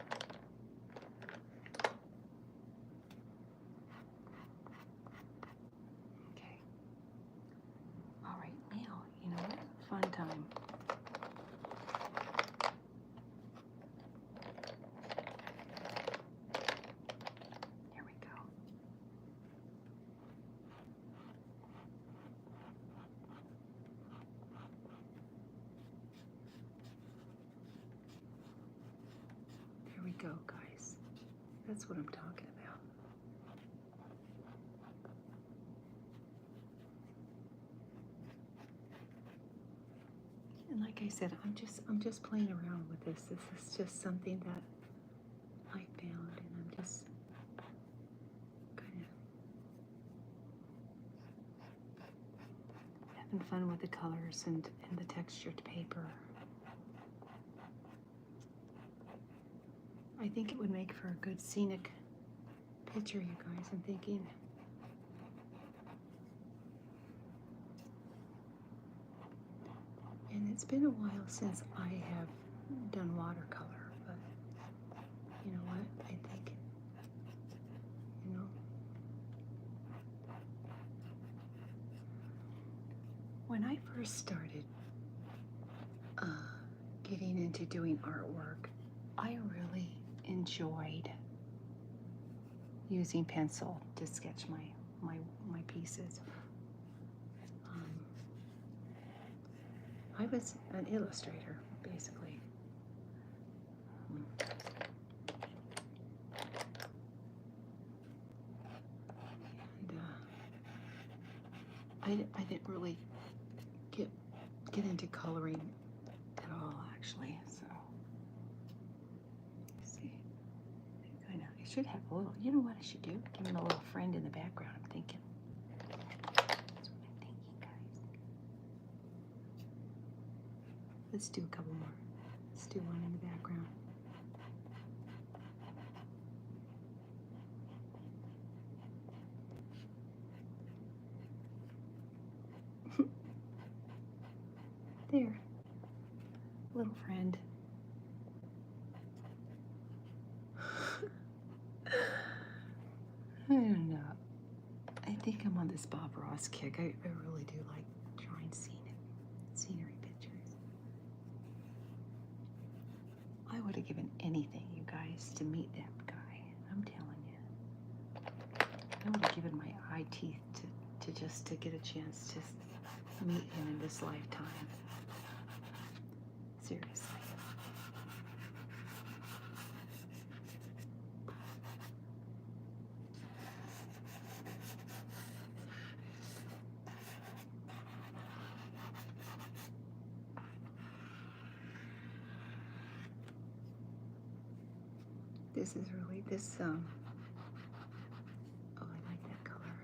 Okay. All right, now, you know what? Fun time. Here we go. There we go, guys. That's what I'm talking about. And like I said, I'm just playing around with this. This is just something that I found, and I'm just kind of having fun with the colors and the textured paper. I think it would make for a good scenic picture, you guys, I'm thinking. And it's been a while since I have done watercolor, but you know what? I think, you know, when I first started getting into doing artwork, I really enjoyed using pencil to sketch my pieces. I was an illustrator, basically. And I didn't really get into coloring at all, actually. So, let's see. I should have a little. You know what I should do? Give him a little friend in the background. I'm thinking. That's what I'm thinking, guys. Let's do a couple more. Let's do one in the background. There. Little friend. I don't know. I think I'm on this Bob Ross kick. I really do like drawing scenery pictures. I would have given anything, you guys, to meet that guy. I'm telling you. I would have given my eye teeth to get a chance to meet him in this lifetime. Seriously. This is really, oh, I like that color.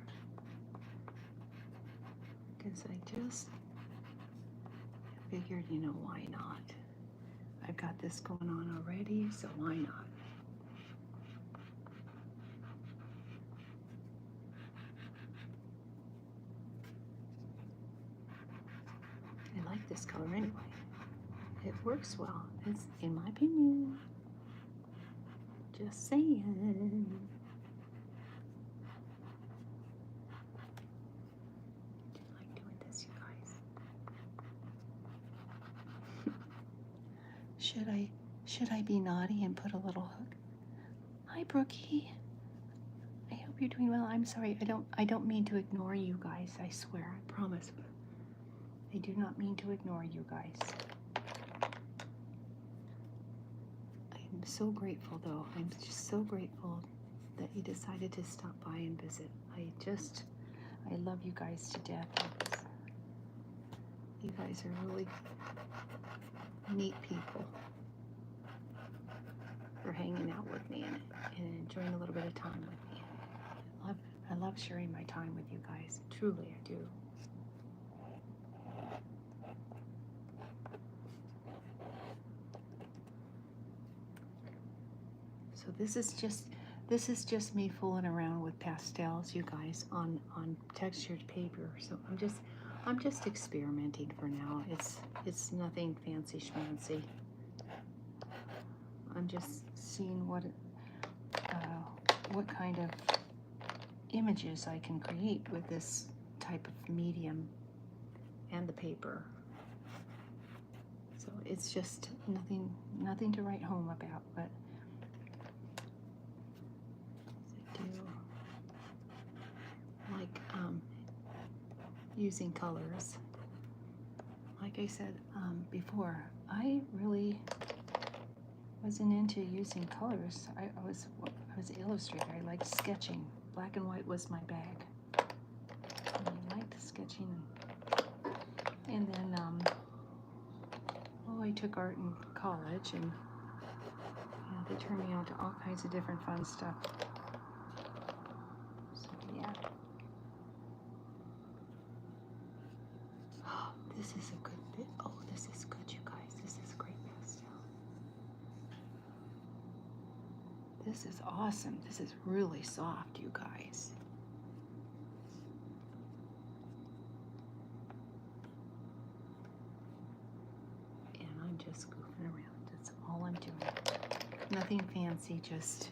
Because I just figured, you know, why not? I've got this going on already, so why not? I like this color anyway. It works well. It's, in my opinion. Just saying. I do like doing this, you guys. Should I be naughty and put a little hook? Hi, Brookie. I hope you're doing well. I'm sorry. I don't mean to ignore you guys. I swear. I promise. I do not mean to ignore you guys. I'm so grateful, though. I'm just so grateful that you decided to stop by and visit. I love you guys to death. You guys are really neat people for hanging out with me and enjoying a little bit of time with me. I love sharing my time with you guys. Truly, I do. So this is just me fooling around with pastels, you guys, on textured paper. So I'm just experimenting for now. It's nothing fancy schmancy. I'm just seeing what kind of images I can create with this type of medium and the paper. So it's just nothing to write home about, but I do like using colors. Like I said before, I really wasn't into using colors. I was an illustrator. I liked sketching. Black and white was my bag. I liked sketching. And then, I took art in college, and they turned me on to all kinds of different fun stuff. So, yeah. Oh, this is a good bit. Oh, this is good, you guys. This is great pastel. This is awesome. This is really soft, you guys. And I'm just goofing around. That's all I'm doing. Nothing fancy, just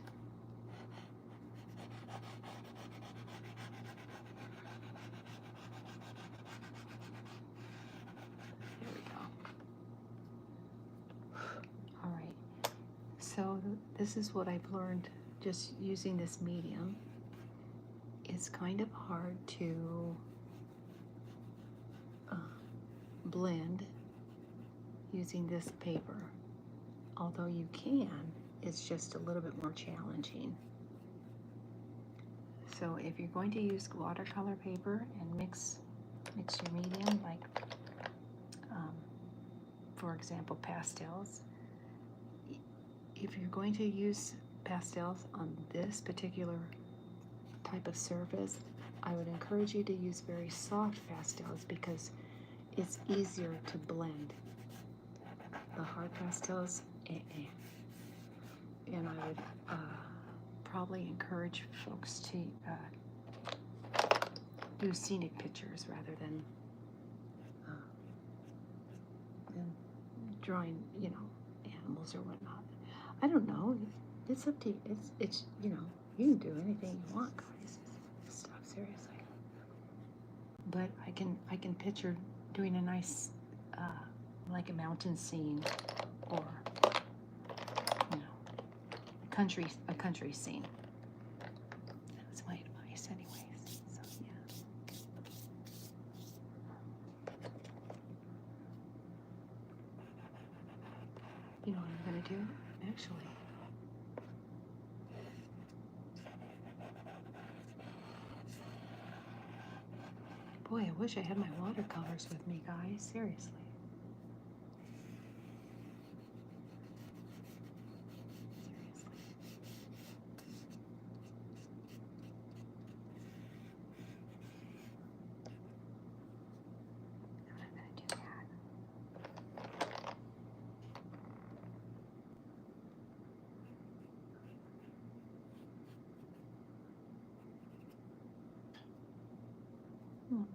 there we go. All right. So this is what I've learned just using this medium. It's kind of hard to blend using this paper. Although you can, it's just a little bit more challenging. So if you're going to use watercolor paper and mix your medium, like for example pastels, if you're going to use pastels on this particular type of surface, I would encourage you to use very soft pastels because it's easier to blend. The hard pastels, and I would probably encourage folks to do scenic pictures rather than drawing, animals or whatnot. I don't know. It's up to you. It's you can do anything you want, guys. Stop, seriously. But I can picture doing a nice like a mountain scene or a country scene. That's my advice, anyways. So yeah. You know what I'm gonna do? Actually, boy, I wish I had my watercolors with me, guys. Seriously.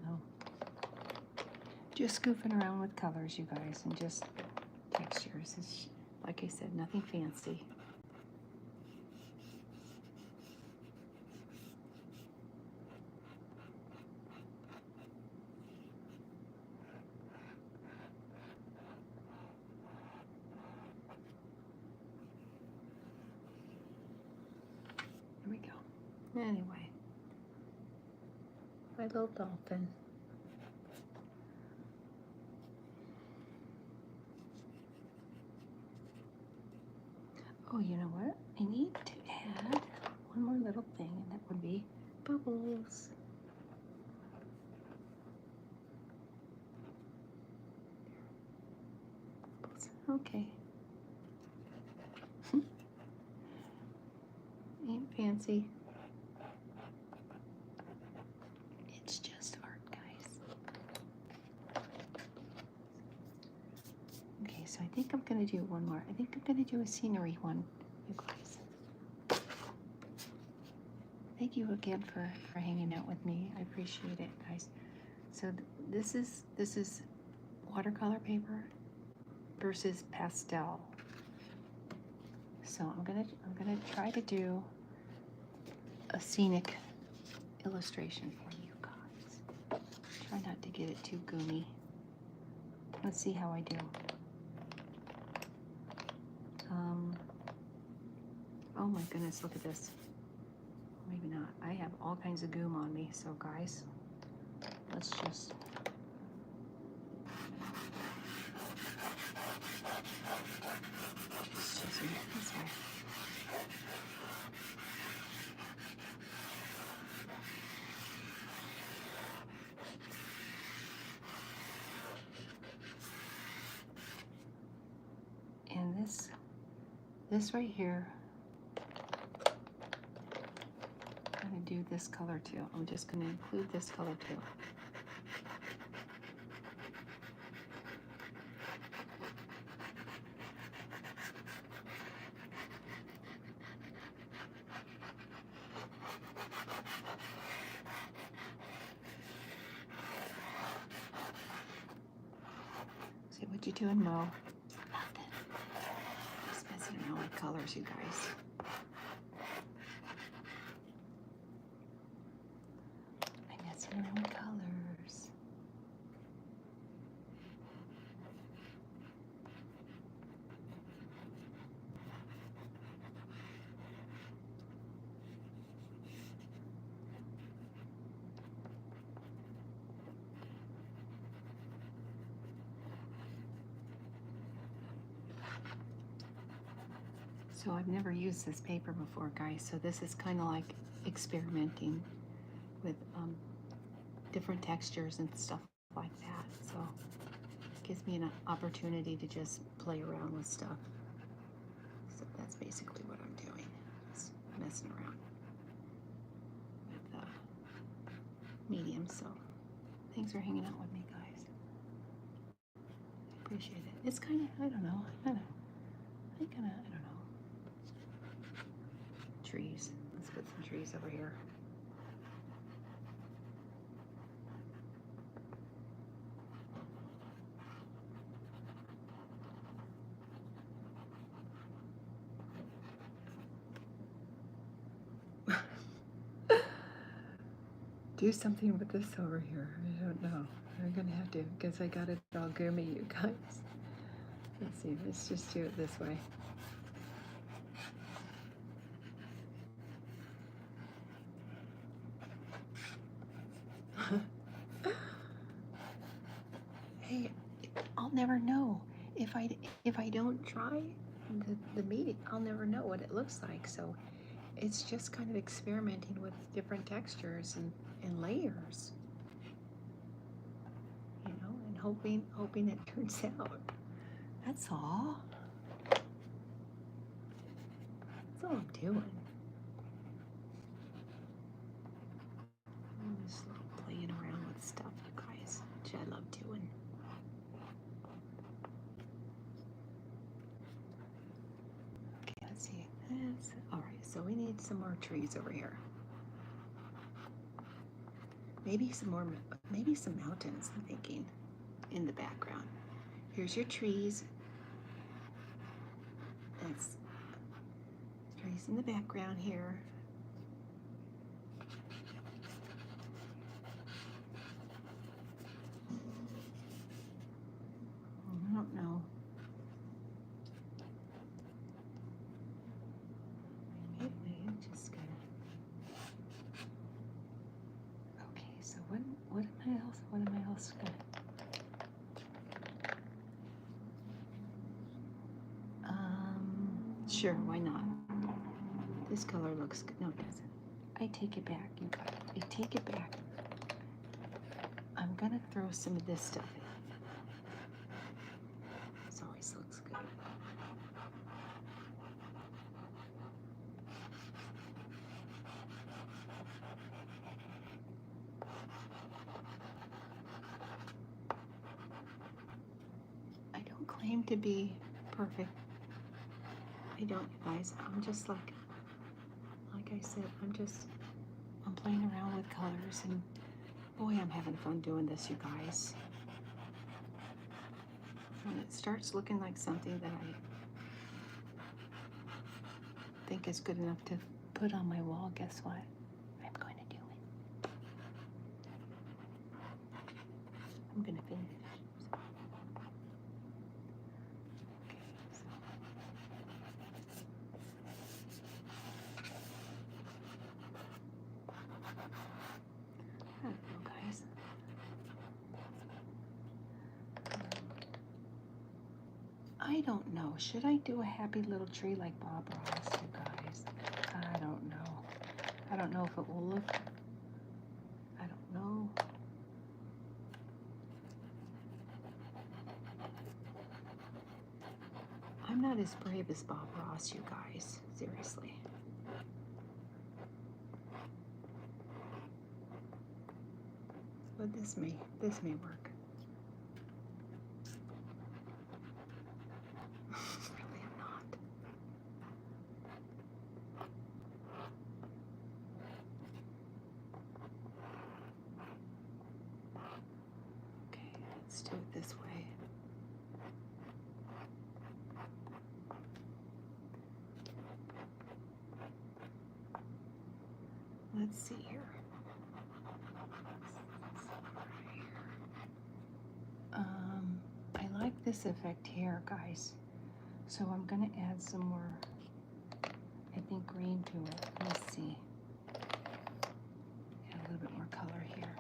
No. Just goofing around with colors, you guys, and just textures. It's, like I said, nothing fancy. Here we go. Anyway, my little dolphin. Oh, you know what? I need to add one more little thing, and that would be bubbles. Bubbles. Okay. Ain't fancy. It's just art, guys. Okay, so I think I'm gonna do one more. I think I'm gonna do a scenery one, you guys. Thank you again for hanging out with me. I appreciate it, guys. So this is watercolor paper versus pastel. So I'm gonna try to do a scenic illustration for you guys. Try not to get it too goomy. Let's see how I do. Oh my goodness, look at this. Maybe not. I have all kinds of goom on me, so guys, let's just do it this way. And this right here, I'm gonna do this color too. I'm just gonna include this color too. See what you doing, Mo? Nothing. Just messing around with colors, you guys. I'm messing around with colors. So I've never used this paper before, guys, so this is kind of like experimenting with different textures and stuff like that. So it gives me an opportunity to just play around with stuff. So that's basically what I'm doing, just messing around with mediums. So thanks for hanging out with me, guys. I appreciate it. It's kind of, I don't know, I don't know. Trees. Let's put some trees over here. Do something with this over here. I don't know. I'm gonna have to, because I got it all goomy, you guys. Let's see, let's just do it this way. Hey, I'll never know if I don't try the meeting. I'll never know what it looks like. So it's just kind of experimenting with different textures and layers, you know, and hoping it turns out. That's all. That's all I'm doing. I'm just playing around with stuff, you guys, which I love doing. Okay, let's see. All right, so we need some more trees over here. Maybe some mountains, I'm thinking, in the background. Here's your trees. That's trees in the background here. I don't know. Maybe I'm just gonna. Okay, so what am I else gonna? Sure, why not? This color looks good. No, it doesn't. I take it back, you guys. I take it back. I'm gonna throw some of this stuff in. This always looks good. I don't claim to be perfect. I don't, you guys. I'm just like I said, I'm playing around with colors, and boy, I'm having fun doing this, you guys. When it starts looking like something that I think is good enough to put on my wall, guess what? I'm going to do it. I'm going to finish. Okay, so. I don't know, guys. I don't know. Should I do a happy little tree like Bob Ross, you guys? I don't know. I don't know if it will look. I don't know. I'm not as brave as Bob Ross, you guys. Seriously. But this may work. Really, I'm not. Okay, let's do it this way. Let's see here. I like this effect here, guys. So I'm gonna add some more, I think, green to it. Let's see. Add a little bit more color here.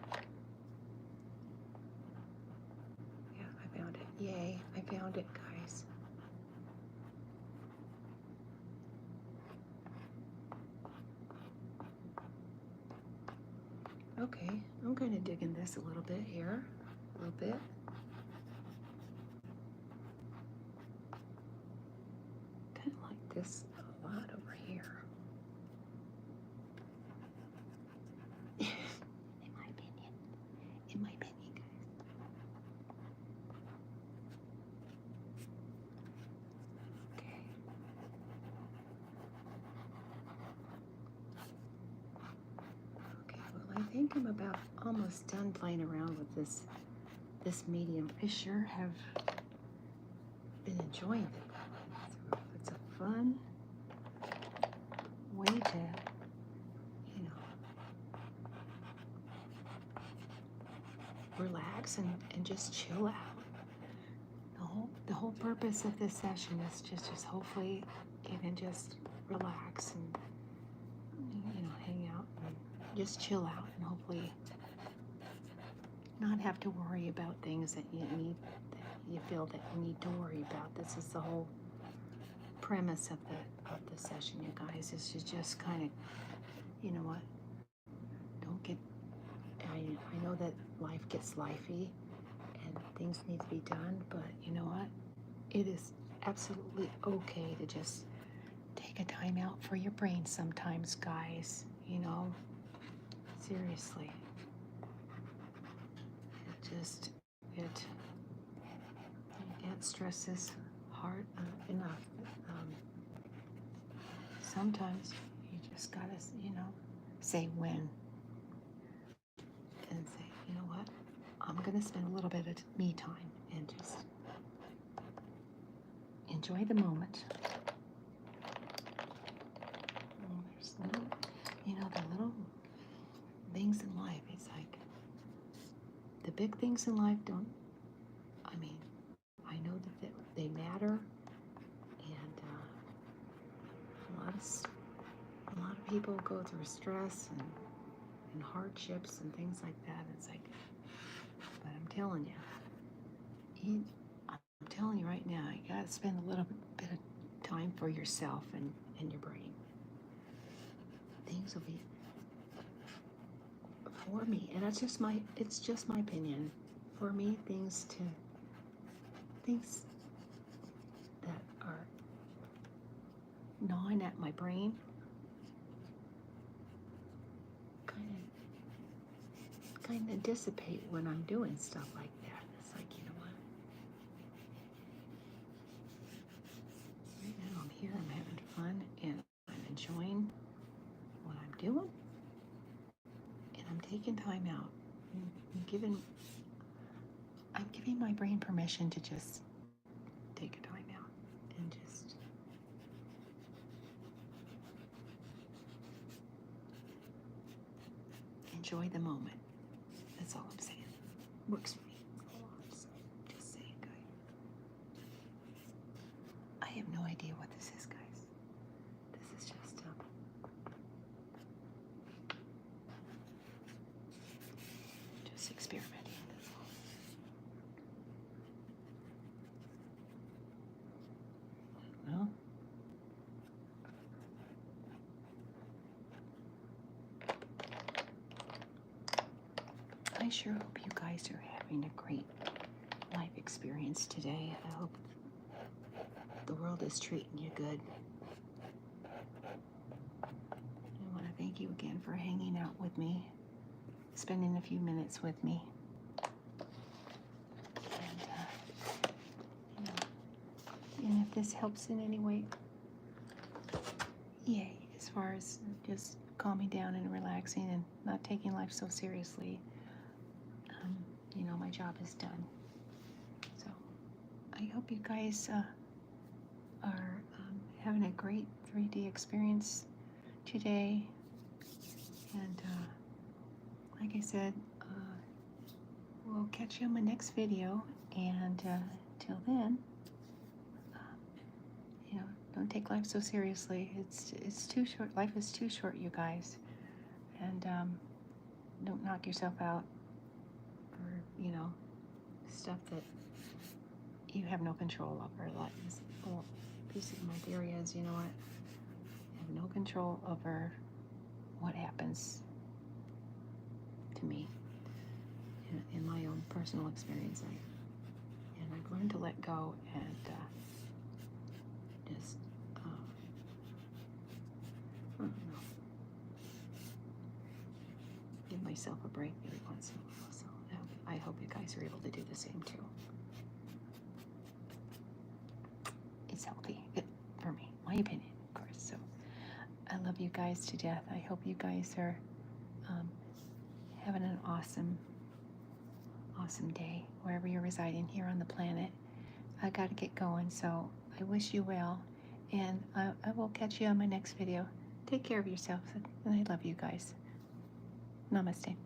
Yeah, I found it. Yay, I found it, guys. Okay, I'm kind of digging this a little bit here. A little bit. Kind of like this a lot over here. In my opinion. In my opinion, guys. Okay. Okay, well, I think I'm about almost done playing around with this medium. I sure have been enjoying it. So it's a fun way to, you know, relax and just chill out. The whole purpose of this session is just hopefully you can just relax and, you know, hang out and just chill out, and hopefully not have to worry about things that you feel that you need to worry about. This is the whole premise of the session, you guys, is to just kind of, you know what, don't get, I know that life gets lifey and things need to be done, but you know what, it is absolutely okay to just take a time out for your brain sometimes, guys, you know, seriously. You can't stress this hard enough. Sometimes you just gotta, you know, say when, and say, you know what, I'm gonna spend a little bit of me time and just enjoy the moment. There's little, you know, the little things in life. It's like the big things in life don't. I mean, I know that they matter, and a lot of people go through stress and hardships and things like that. It's like, but I'm telling you right now, you gotta spend a little bit of time for yourself and your brain. Things will be, for me, and it's just my opinion. For me, things that are gnawing at my brain kind of dissipate when I'm doing stuff like that. It's like, you know what? Right now I'm here, I'm having fun, and I'm enjoying what I'm doing, and I'm taking time out. I'm giving my brain permission to just take a time out and just enjoy the moment. That's all I'm saying. Works for me. So just saying, guys. I have no idea what this is, guys. This is just experimenting. That's all. Well, I sure hope you guys are having a great life experience today. I hope the world is treating you good. I want to thank you again for hanging out with me, spending a few minutes with me. And if this helps in any way, yay, as far as just calming down and relaxing and not taking life so seriously, my job is done. So I hope you guys are having a great 3D experience today. And like I said, we'll catch you on my next video. And till then, don't take life so seriously. It's too short. Life is too short, you guys. And don't knock yourself out for stuff that you have no control over. Basically my theory is, you know what? I have no control over what happens to me in my own personal experience. And I've learned to let go and just I don't know, give myself a break every once in a while. So I hope you guys are able to do the same too. It's healthy, good for me, my opinion, of course. So I love you guys to death. I hope you guys are having an awesome day wherever you're residing here on the planet. I got to get going, so I wish you well, and I will catch you on my next video. Take care of yourselves, and I love you guys. Namaste.